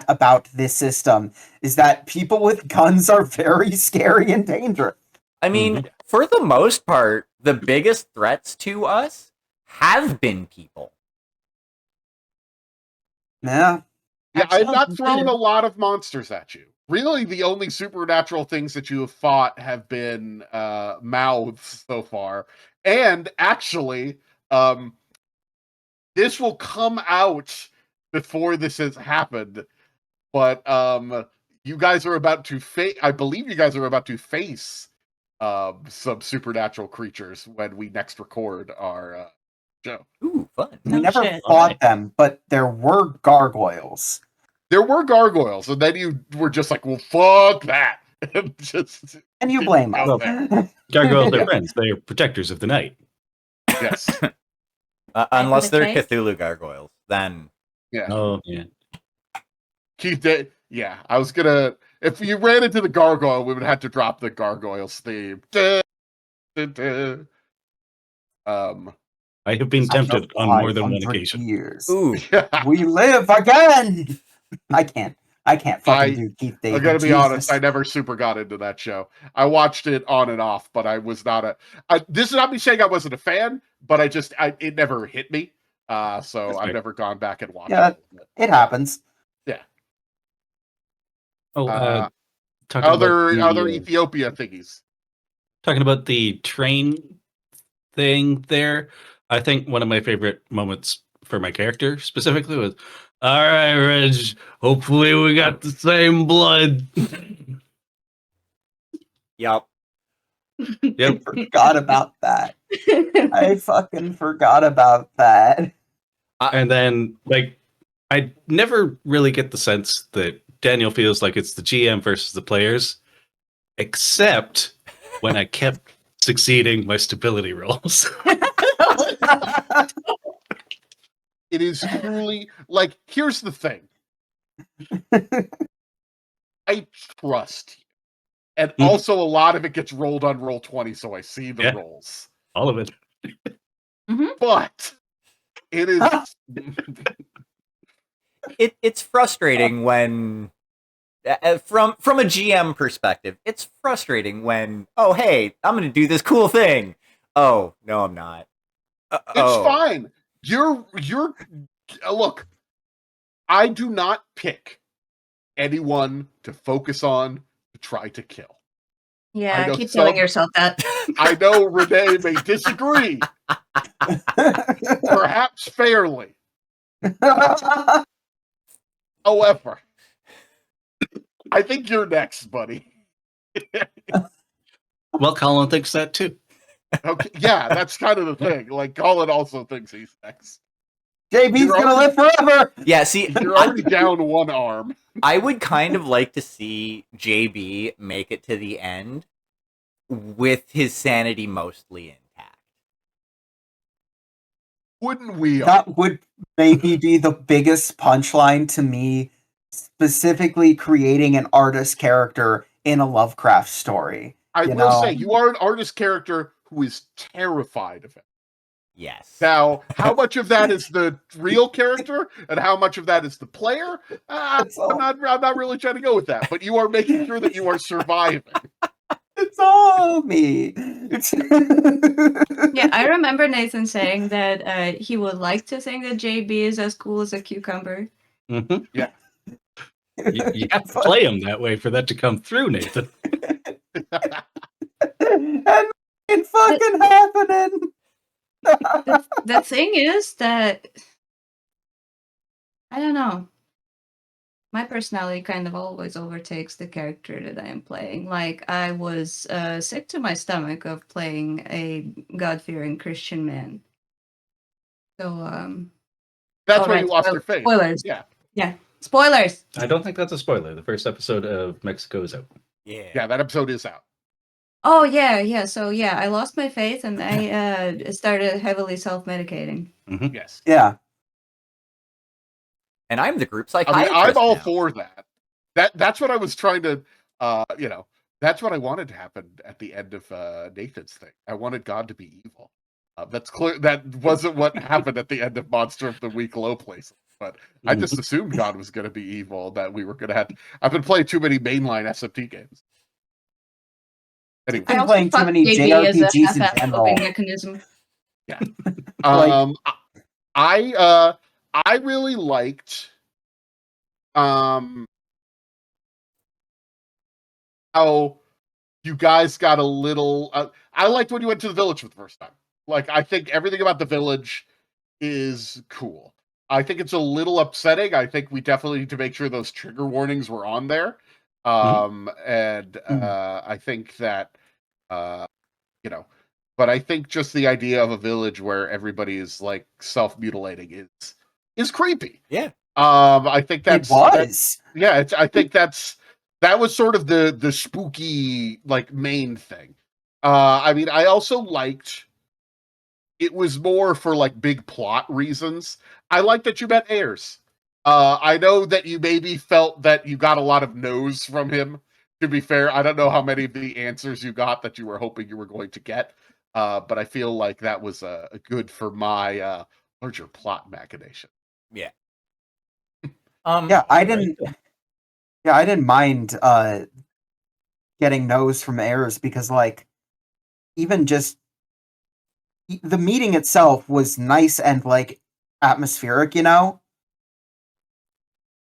about this system is that people with guns are very scary and dangerous. I mean, for the most part, the biggest threats to us have been people. Yeah. Yeah, I've not Absolutely. thrown a lot of monsters at you. Really, the only supernatural things that you have fought have been mouths so far. And actually, this will come out before this has happened. But you guys are about to face. I believe you guys are about to face some supernatural creatures when we next record our show. Ooh, fun. We No never shit. fought them, but there were gargoyles. There were gargoyles, and then you were just like, "Well, fuck that." Just And you blame us. Go there. Gargoyles are friends. They are protectors of the night. Yes. Unless they're Okay. Cthulhu gargoyles, then Yeah. Oh, yeah. Keith did. Yeah, I was gonna. If you ran into the gargoyle, we would have to drop the gargoyles theme. Da, da, da. I have been After tempted on more than one 500 occasion. years, Ooh, we live again. I can't fucking do Keith David. I'm gonna be honest. I Jesus. never super got into that show. I watched it on and off, but I was not a. This is not me saying I wasn't a fan, but it never hit me. So I've fair. never gone back and watched Yeah, it. it happens. Oh, Uh, talking other about the, Ethiopia thingies. talking about the train thing there. I think one of my favorite moments for my character specifically was, "All right, Reg. Hopefully, we got the same blood." yep. Yep. Forgot about that. I fucking forgot about that. And then, like, I never really get the sense that Daniel feels like it's the GM versus the players, except when I kept succeeding my stability rolls. It is truly like. Here's the thing. I trust you, and Mhm. also a lot of it gets rolled on roll 20, so I see the Yeah. rolls. All of it. But it is. It's frustrating when from a GM perspective, it's frustrating when, oh hey, I'm gonna do this cool thing. Oh no, I'm not. It's fine. You're look. I do not pick anyone to focus on to try to kill. I Yeah, know keep telling some- yourself that. I know Renee may disagree, perhaps fairly. However, I think you're next, buddy. Well, Colin thinks that too. Okay, yeah, that's kind of the thing. Like Colin also thinks he's next. JB's You're gonna live forever. Yeah, see, You're already down one arm. I would kind of like to see JB make it to the end with his sanity mostly intact. Wouldn't we? all? That would maybe be the biggest punchline to me, specifically creating an artist character in a Lovecraft story. I you will know? say you are an artist character who is terrified of it. Yes. Now, how much of that is the real character, and how much of that is the player? I'm not really trying to go with that. But you are making sure that you are surviving. It's all me. Yeah, I remember Nathan saying that he would like to think that JB is as cool as a cucumber. Mm-hmm. Yeah. You have to play him that way for that to come through, Nathan. And it's fucking happening. The thing is that I don't know. My personality kind of always overtakes the character that I am playing. Like I was sick to my stomach of playing a God-fearing Christian man. So That's where right, you lost your faith. spoilers. Yeah. Spoilers. I don't think that's a spoiler. The first episode of Mexico is out. Yeah, that episode is out. Oh yeah. So yeah, I lost my faith and I started heavily self-medicating. Mm-hmm. Yes. Yeah. And I'm the group I psychiatrist. mean, I'm all now. for that. That's what I was trying to, that's what I wanted to happen at the end of Nathan's thing. I wanted God to be evil. That's clear. That wasn't what happened at the end of Monster of the Week Low Place. But I just assumed God was going to be evil. That we were going to have. I've been playing too many mainline SMT games. Anyway, Been playing too many JRPGs in half-assed general. coping mechanism. yeah. Like- I really liked how you guys got a little I liked when you went to the village for the first time. Like I think everything about the village is cool. I think it's a little upsetting. I think we definitely need to make sure those trigger warnings were on there. And I think that but I think just the idea of a village where everybody is like self-mutilating is creepy. Yeah. I think that's It was. I think that was sort of the spooky like main thing. I mean, I also liked it was more for like big plot reasons. I like that you met heirs. I know that you maybe felt that you got a lot of no's from him. To be fair, I don't know how many of the answers you got that you were hoping you were going to get, but I feel like that was good for my larger plot machination. Yeah. Yeah, I didn't. Yeah, I didn't mind getting no's from errors because, like, even just the meeting itself was nice and like atmospheric, you know.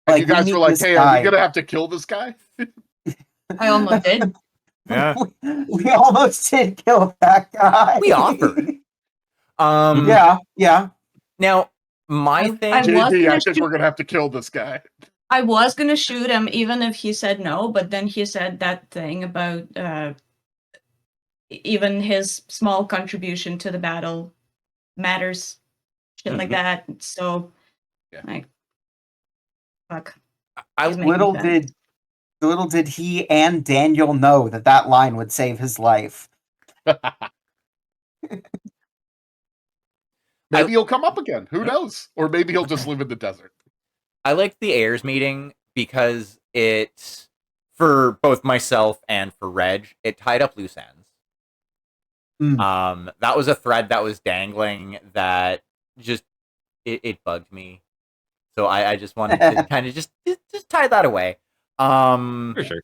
And Like, you guys we were meet like, this "Hey, are we guy. gonna have to kill this guy?" I almost did. Yeah. We almost did kill that guy. We offered. Yeah. Now, my thing. I was JP, I gonna think shoot. we're gonna have to kill this guy. I was gonna shoot him even if he said no, but then he said that thing about even his small contribution to the battle matters, shit like that. So, Yeah. like, fuck. I He's making sense. Little did he and Daniel know that line would save his life. Maybe he'll come up again. Who knows? Or maybe he'll just live in the desert. I liked the Ayers meeting because it, for both myself and for Reg, it tied up loose ends. That was a thread that was dangling that just it bugged me. So I just wanted to kind of just tie that away. For sure.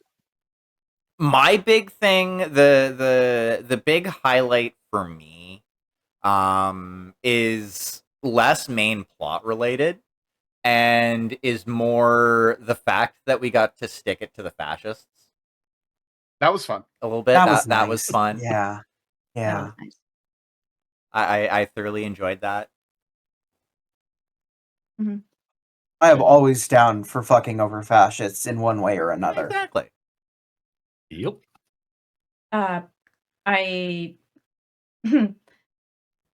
My big thing, the big highlight for me, is less main plot related and is more the fact that we got to stick it to the fascists That was fun. a little bit. That was That was nice. fun. Yeah. That was nice. I thoroughly enjoyed that. I am always down for fucking over fascists in one way or another. Exactly. Yep. I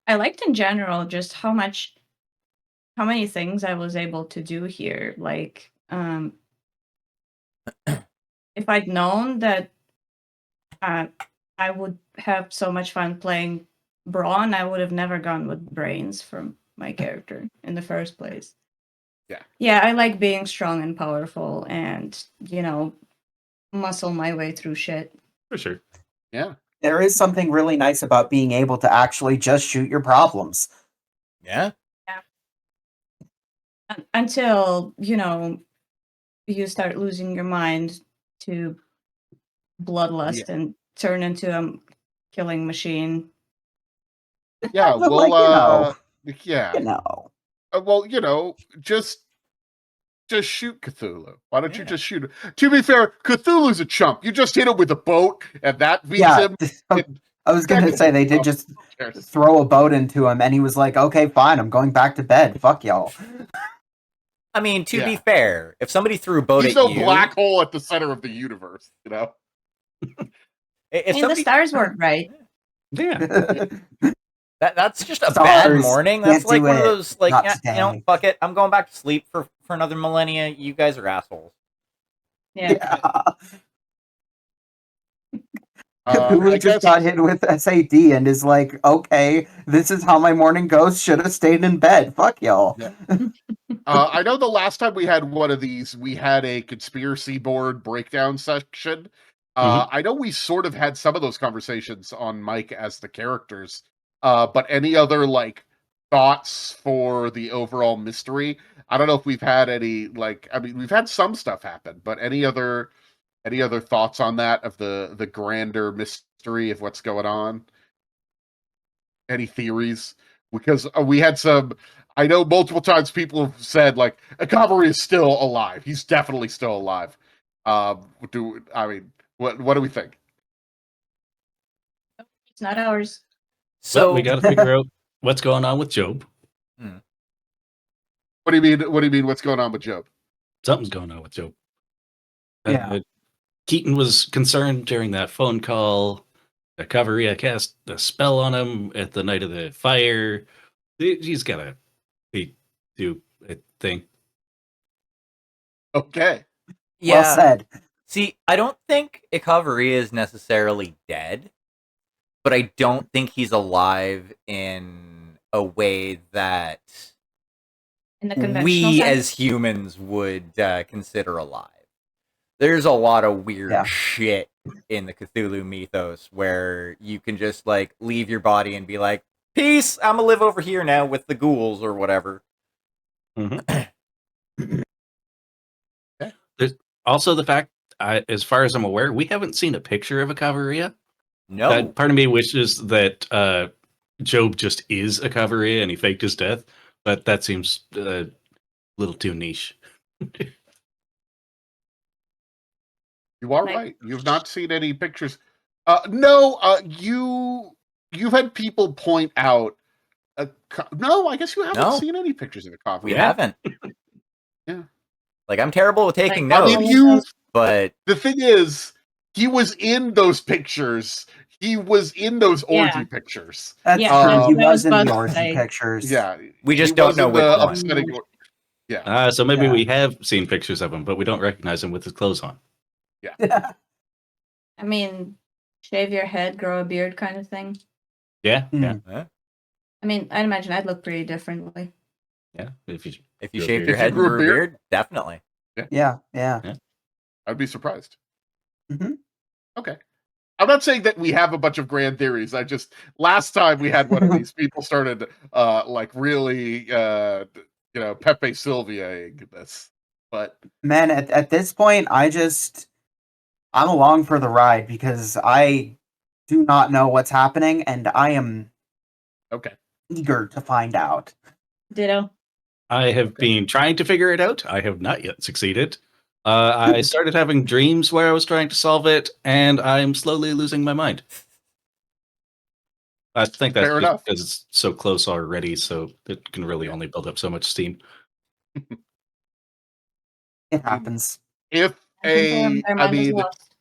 I liked in general just how many things I was able to do here. Like, if I'd known that I would have so much fun playing Braun, I would have never gone with Brains from my character in the first place. Yeah, I like being strong and powerful and, muscle my way through shit. For sure. Yeah. There is something really nice about being able to actually just shoot your problems. Yeah. Until, you start losing your mind to bloodlust and turn into a killing machine. Yeah, But, well, like, yeah. Well, just shoot Cthulhu. Why don't you just shoot him? To be fair, Cthulhu's a chump. You just hit him with a boat, and that beats him. I was going to say, they did just throw a boat into him, and he was like, okay, fine, I'm going back to bed. Fuck y'all. I mean, to be fair, if somebody threw a boat He's at no you... black hole at the center of the universe, The stars weren't right. Yeah. That's just a Stars bad morning. That's can't like do one of it. those, like, Not yeah, today. fuck it. I'm going back to sleep for another millennia. You guys are assholes. Yeah. Who just got hit with SAD and is like, okay, this is how my morning goes. Should have stayed in bed. Fuck y'all. Yeah. I know the last time we had one of these, we had a conspiracy board breakdown section. I know we sort of had some of those conversations on Mike as the characters. But any other thoughts for the overall mystery? I don't know if we've had any we've had some stuff happen, but any other thoughts on that of the grander mystery of what's going on? Any theories? Because we had some. I know multiple times people have said Akaviri is still alive. He's definitely still alive. What do we think? It's not ours. So we got to figure out what's going on with Job. What do you mean? What do you mean? What's going on with Job? Something's going on with Job. Yeah. Keaton was concerned during that phone call. Kavaria cast a spell on him at the night of the fire. He's got to do a thing. Okay. Yeah. Well said. See, I don't think Ikaviri is necessarily dead, but I don't think he's alive in a way that in the conventional we sense. as humans would consider alive. There's a lot of weird Yeah. shit in the Cthulhu mythos where you can just like leave your body and be like, peace, I'm gonna live over here now with the ghouls or whatever. There's also the fact, as far as I'm aware, we haven't seen a picture of a Cavarilla. No. Part of me wishes that Job just is a Cavarilla and he faked his death, but that seems a little too niche. You are Like- right. You've not seen any pictures. No, you've had people point out. No, I guess you haven't No. seen any pictures of a coffee. We Yeah. haven't. Yeah. Like, I'm terrible with taking Like, I notes, mean, but the thing is, he was in those pictures. He was in those orgy Yeah. pictures. That's Yeah, true. that's- He that was in was the about to orgy say. pictures. Yeah, we just he don't was know in which the one. upsetting. Yeah, So maybe Yeah. we have seen pictures of him, but we don't recognize him with his clothes on. I mean, shave your head, grow a beard kind of thing. Yeah, Mm. yeah, I mean, I'd imagine I'd look pretty differently. yeah. If you If you Grow a shaved beard. your If you head and grew a grew a beard? beard, definitely. Yeah. I'd be surprised. Mhm. Okay. I'm not saying that we have a bunch of grand theories. I just last time we had one of these, people started like really Pepe Sylvia-ing this. But Man, at this point, I'm along for the ride because I do not know what's happening, and I am okay. eager to find out. Ditto. I have been trying to figure it out. I have not yet succeeded. I started having dreams where I was trying to solve it, and I'm slowly losing my mind. I think that's Fair just enough. because it's so close already, so it can really only build up so much steam. It happens. If Their I mind is mean, lost.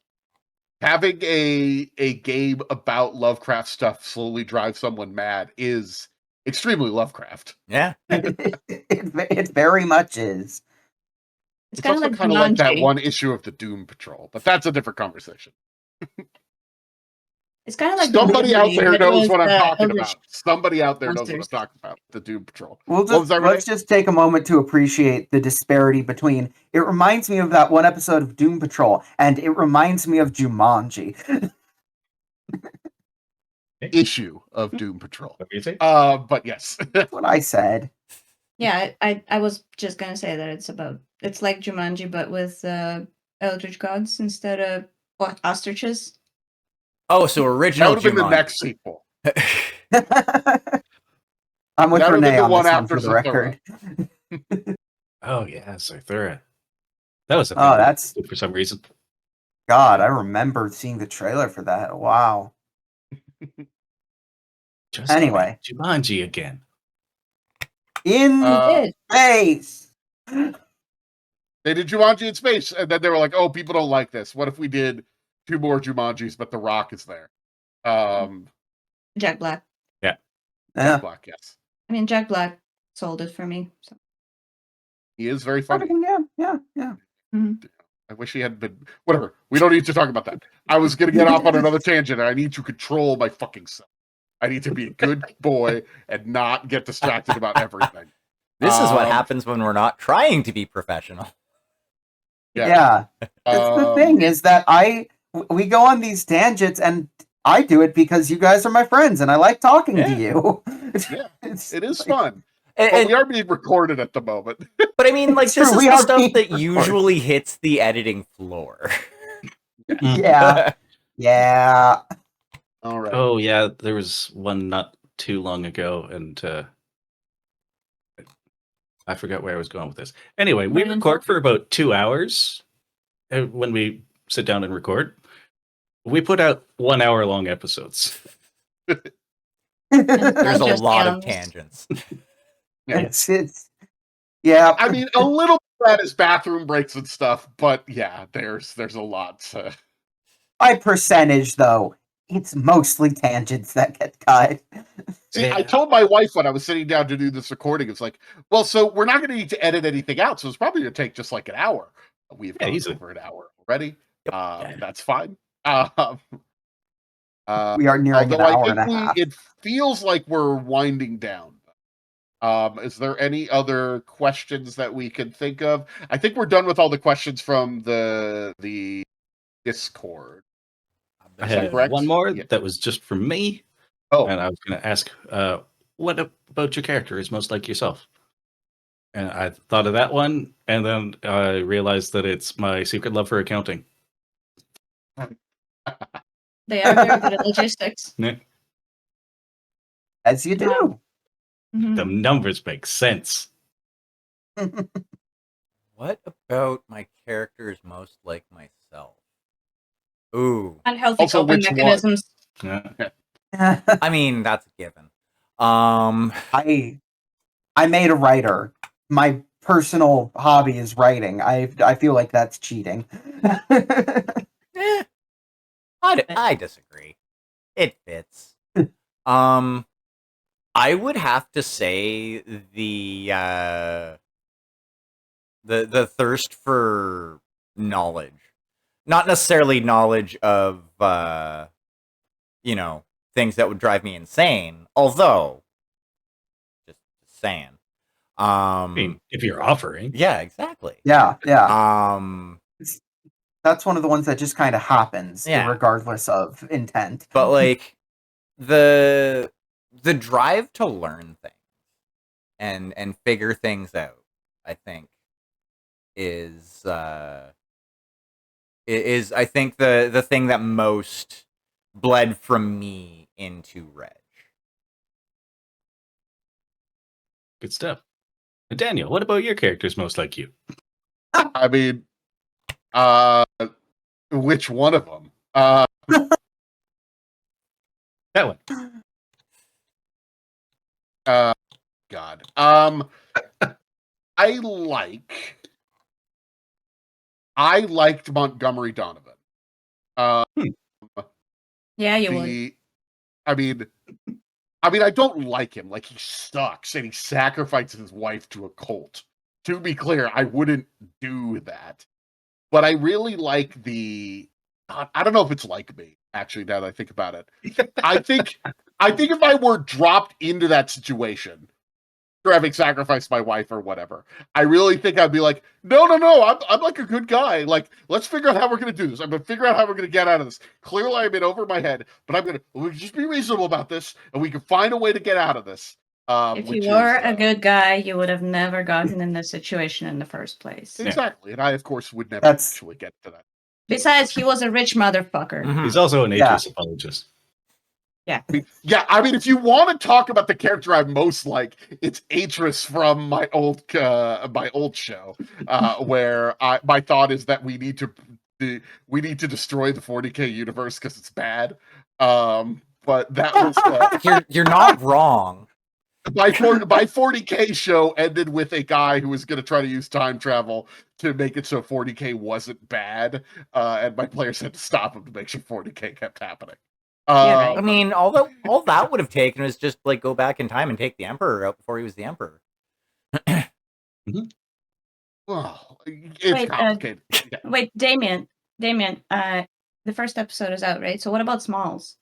having a game about Lovecraft stuff slowly drive someone mad is extremely Lovecraft. Yeah. It very much is. It's It's kind of also like kind of like that Jumanji. one issue of the Doom Patrol, but that's a different conversation. It's kind of like Somebody out Jumanji, there but knows with what I'm the talking Eldritch about. Somebody out there knows what I'm monsters. talking about. The Doom Patrol. We'll What was that, let's just take a moment to appreciate the disparity between. It reminds me of that one episode of Doom Patrol, and it reminds me of Jumanji. Issue of Doom Patrol. What do you say? But yes. That's what I said. Yeah, I was just gonna say that it's like Jumanji, but with Eldritch gods instead of ostriches. Oh, so That original would have been the Jumanji. next sequel. I'm with That would've been Renee the on one this one after for the Zathura. record. Oh yeah, Zathura. That was a Oh, thing that's for some reason. God. I remember seeing the trailer for that. Wow. Just Anyway. like Jumanji again. In It space. They did Jumanji in space, and then they were like, "Oh, people don't like this. What if we did 2 more Jumanjis, but The Rock is there?" Jack Black. Jack Yeah. Black, yes, I mean, Jack Black sold it for me. So. he is very funny. Yeah. I wish he hadn't been. Whatever. We don't need to talk about that. I was going to get off on another tangent, and I need to control my fucking self. I need to be a good boy and not get distracted about everything. This is what Um, happens when we're not trying to be professional. Yeah. That's the thing is that we go on these tangents, and I do it because you guys are my friends, and I like talking to you. Yeah, It's it is like- fun. And- But and- we are being recorded at the moment. but I mean, like, It's this true, is we the are stuff being that recorded. usually hits the editing floor. Yeah. Yeah. All right. Oh yeah, there was one not too long ago, and I forgot where I was going with this. Anyway, we Brandon record Falk? for about 2 hours when we sit down and record. We put out 1 hour long episodes. There's a Just lot of yums. tangents. It's yeah. I mean, a little bit of that is bathroom breaks and stuff, but yeah, there's a lot. By percentage, though, it's mostly tangents that get cut. See, I Yeah. told my wife when I was sitting down to do this recording, it's like, well, so we're not going to need to edit anything out, so it's probably going to take just like an hour. We've gone easily. over an hour already. Yep. That's fine. We are nearing an Although I hour think and a half. it feels like we're winding down. Is there any other questions that we can think of? I think we're done with all the questions from the Discord. I Is that had correct? one more Yeah. that was just from me, Oh, and I was going to ask, what about your character is most like yourself? And I thought of that one, and then I realized that it's my secret love for accounting. They are very good at logistics. Yeah. As you do. Mhm. The numbers make sense. What about my character is most like myself? Ooh. Unhealthy Also, coping which one? mechanisms. Yeah. I mean, that's a given. I made a writer. My personal hobby is writing. I feel like that's cheating. eh, I disagree. It fits. I would have to say the thirst for knowledge, not necessarily knowledge of things that would drive me insane. Although, just saying. I mean, if you're offering. Yeah, exactly. Yeah. That's one of the ones that just kind of happens, Yeah. regardless of intent. But like the drive to learn things and figure things out, I think is I think the thing that most bled from me into Reg. Good stuff. And Daniel, what about your characters most like you? I mean, which one of them? That one. God. I liked Montgomery Donovan. Yeah, you would. I mean, I don't like him. Like, he sucks, and he sacrifices his wife to a cult. To be clear, I wouldn't do that. But I really like I don't know if it's like me, actually, now that I think about it. I think if I were dropped into that situation, for having sacrificed my wife or whatever, I really think I'd be like, no, I'm like a good guy. Like, let's figure out how we're going to do this. I'm going to figure out how we're going to get out of this. Clearly, I've been over my head, but we'll just be reasonable about this, and we can find a way to get out of this. If you were a good guy, you would have never gotten in this situation in the first place. Exactly. And I, of course, would never actually get to that. Besides, he was a rich motherfucker. Mhm. He's also an atheist apologist. Yeah. I mean, if you want to talk about the character I most like, it's Atris from my old show, where my thought is that we need to destroy the 40K universe because it's bad. But that was you're not wrong. My 40K show ended with a guy who was going to try to use time travel to make it so 40K wasn't bad, and my players had to stop him to make sure 40K kept happening. I mean, all that would have taken was just like go back in time and take the Emperor out before he was the Emperor. Well, it's complicated. Wait, Damien, the first episode is out, right? So what about Smalls?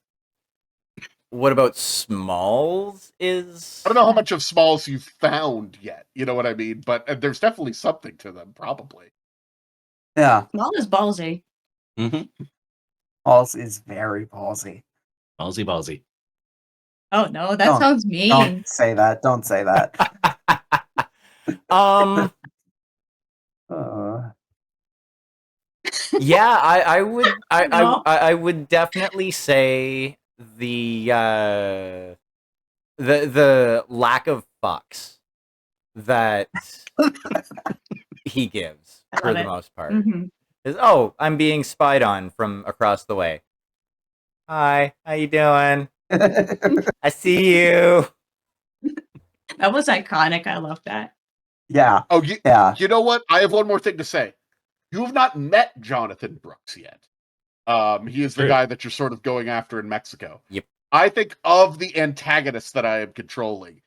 What about Smalls? I don't know how much of Smalls you've found yet. You know what I mean? But there's definitely something to them, probably. Yeah. Small is ballsy. Mm-hmm. Balls is very ballsy. Ballsy. Oh no, that sounds mean. Don't say that. Don't say that. Yeah, I would definitely say the lack of fucks that he gives for the most part is, oh, I'm being spied on from across the way. Hi, how you doing? I see you. That was iconic. I love that. Yeah. Oh, yeah. You know what? I have one more thing to say. You have not met Jonathan Brooks yet. He is the guy that you're sort of going after in Mexico. Yep. I think of the antagonists that I am controlling,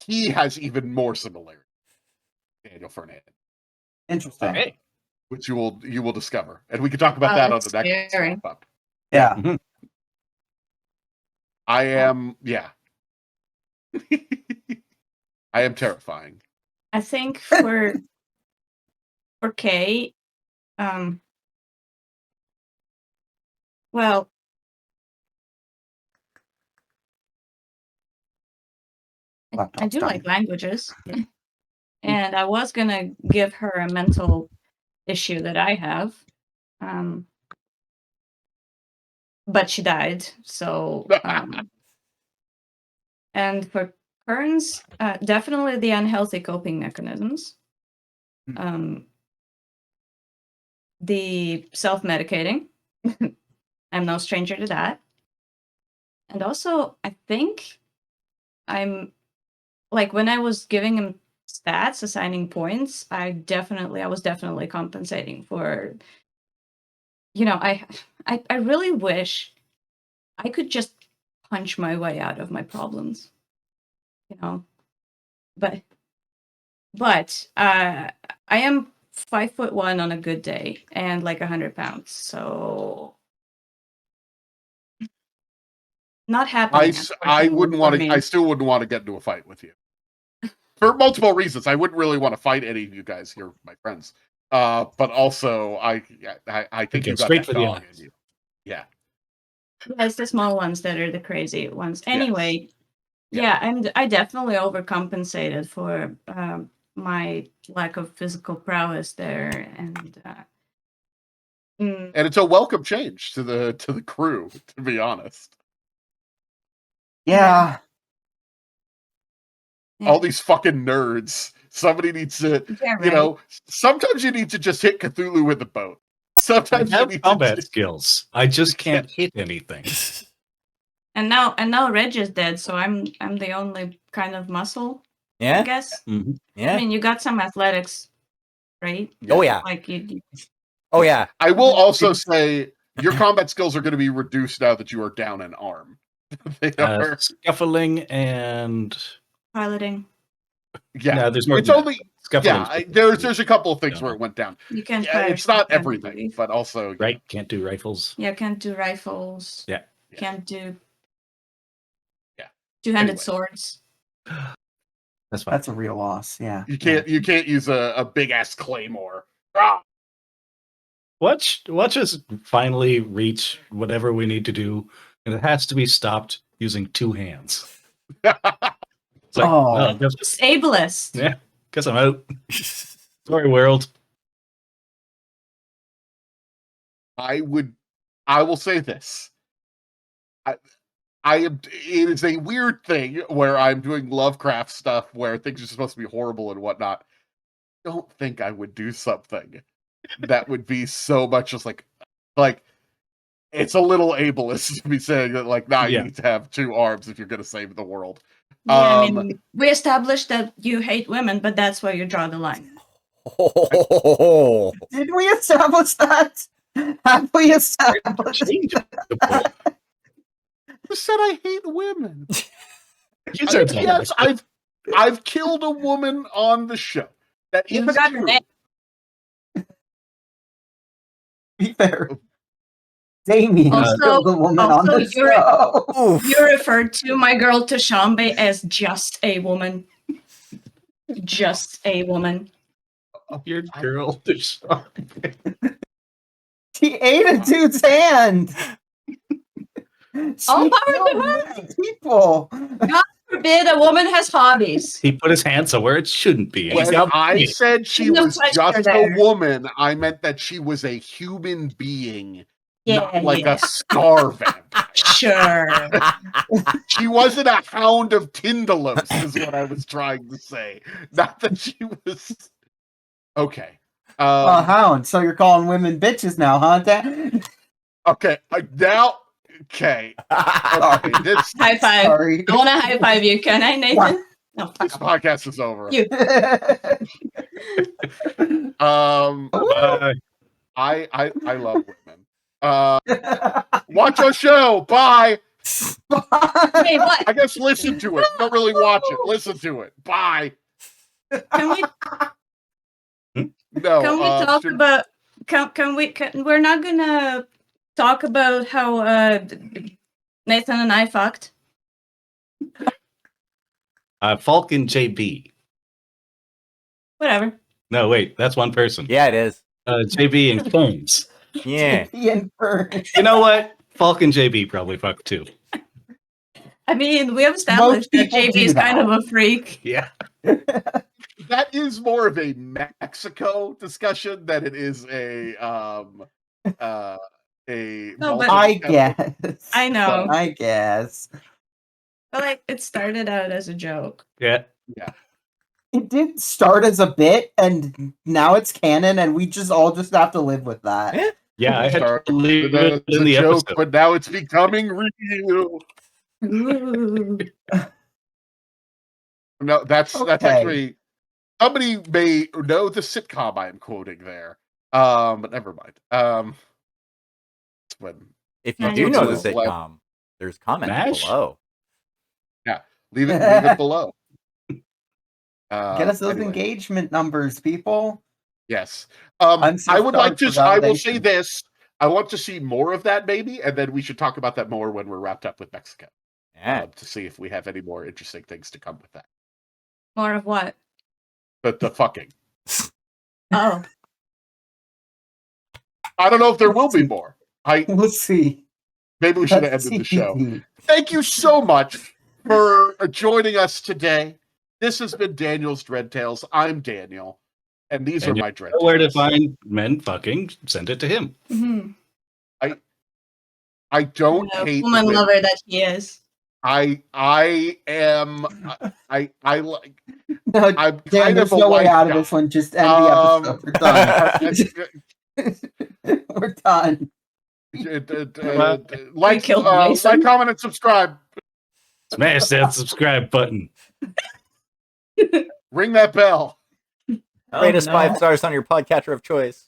he has even more similarity. Daniel Fernandez. Interesting. Okay. Which you will discover, and we can talk about that on the next wrap up. Yeah. Mm-hmm. I am. Yeah. I am terrifying. I think for Kay, well, I Laptop's do like dying. languages, and I was gonna give her a mental issue that I have, but she died. So, and for Kearns, definitely the unhealthy coping mechanisms, the self-medicating. I'm no stranger to that. And also, I think I'm like when I was giving him stats, assigning points, I was definitely compensating for, I really wish I could just punch my way out of my problems, but I am 5'1" on a good day and like 100 pounds, so not happening. I wouldn't want for to. me. I still wouldn't want to get into a fight with you for multiple reasons. I wouldn't really want to fight any of you guys. You're my friends, but also I think Go you got straight that for the dog eyes. in you. Yeah. Yeah, it's the small ones that are the crazy ones. Yes. Anyway, yeah, and I definitely overcompensated for my lack of physical prowess there, and And it's a welcome change to the crew, to be honest. Yeah. All these fucking nerds. Somebody needs to, yeah, right. sometimes you need to just hit Cthulhu with the boat. Sometimes I you have need combat to. skills. I just can't hit anything. And now Reg is dead, so I'm the only kind of muscle, I Yeah. guess. Mm-hmm. Yeah. I mean, you got some athletics, right? Oh yeah. Like you Oh yeah. I will also say your combat skills are going to be reduced now that you are down an arm. They are. Scuffling and piloting. Yeah, no, there's more. It's only. Scuffling. Yeah, there's a couple of things where it went down. You can't Yeah, fire it's not shotgun, I everything, believe. but also Right, can't do rifles. Yeah, can't do rifles. Yeah. Can't do. Yeah. Two-handed Anyways. swords. That's fine. That's a real loss. Yeah. You can't use a big ass claymore. Ah! Watch us finally reach whatever we need to do, and it has to be stopped using two hands. It's like, Oh. guess, Ableist. yeah, guess I'm out. Sorry, world. I will say this. It is a weird thing where I'm doing Lovecraft stuff where things are supposed to be horrible and whatnot. I don't think I would do something that would be so much just like it's a little ableist to be saying that you need to have two arms if you're going to save the world. Yeah, I mean, we established that you hate women, but that's where you draw the line. Did we establish that? Have we established that? Who said I hate women? You said Yes, I've killed a woman on the show. That You is forgot her true. name. Be fair. Damien Also- killed the woman on also the show. You referred to my girl Tashambe as just a woman. Just a woman. Your girl. She ate a dude's hand. All She power to killed her. many people. Forbid a woman has hobbies. He put his hand somewhere it shouldn't be. When I said she Shouldn't have was touched just her a there. woman, I meant that she was a human being, Yeah, not like yeah. a scar vampire. Sure. She wasn't a hound of Tindalos, is what I was trying to say. Not that she was. Okay. Hound. So you're calling women bitches now, huh, Dad? Okay. Now. Okay. Sorry. This High five. Sorry. I want to high five you. Can I, Nathan? No, fuck off. podcast is over. You. I love women. Watch our show. Bye. Wait, what? I guess listen to it. Don't really watch it. Listen to it. Bye. Can we No. Can we talk about? We're not gonna talk about how Nathan and I fucked. Falcon JB. Whatever. No, wait, that's one person. Yeah, it is. JB and Combs. Yeah. Ian Burns. You know what? Falcon JB probably fucked too. I mean, we have established that people JB do is kind that. of a freak. Yeah. That is more of a Mexico discussion than it is a No, but- I multi- guess. I know. I guess. But like, it started out as a joke. Yeah. It did start as a bit, and now it's canon, and we just have to live with that. Yeah, I had to Started leave as it in a the joke, episode. but now it's becoming real. Ooh. No, that's Okay. actually somebody may know the sitcom I am quoting there. But never mind. It's when If you I do know the know. sitcom, there's comments MASH? below. leave it below. Get us those Anyway. engagement numbers, people. Yes. I'm so I would like starved to. for I will say validation. this. I want to see more of that, maybe, and then we should talk about that more when we're wrapped up with Mexico Yeah. to see if we have any more interesting things to come with that. More of what? But the fucking. Oh. I don't know if there will be more. We'll see. Maybe we should have ended the show. TBD. Thank you so much for joining us today. This has been Daniel's Dread Tales. I'm Daniel, and these And are you my Dread know where to Tales. find men fucking, send it to him. Mhm. I don't The hate woman women. lover that he is. I am. I like. No, I'm Dan, kind there's of a no way wife out of guy. this one. Just end the episode. We're done. We're done. Like, killed Mason. like, comment, and subscribe. Smash that subscribe button. Ring that bell. Oh, Rate us no. 5 stars on your podcatcher of choice.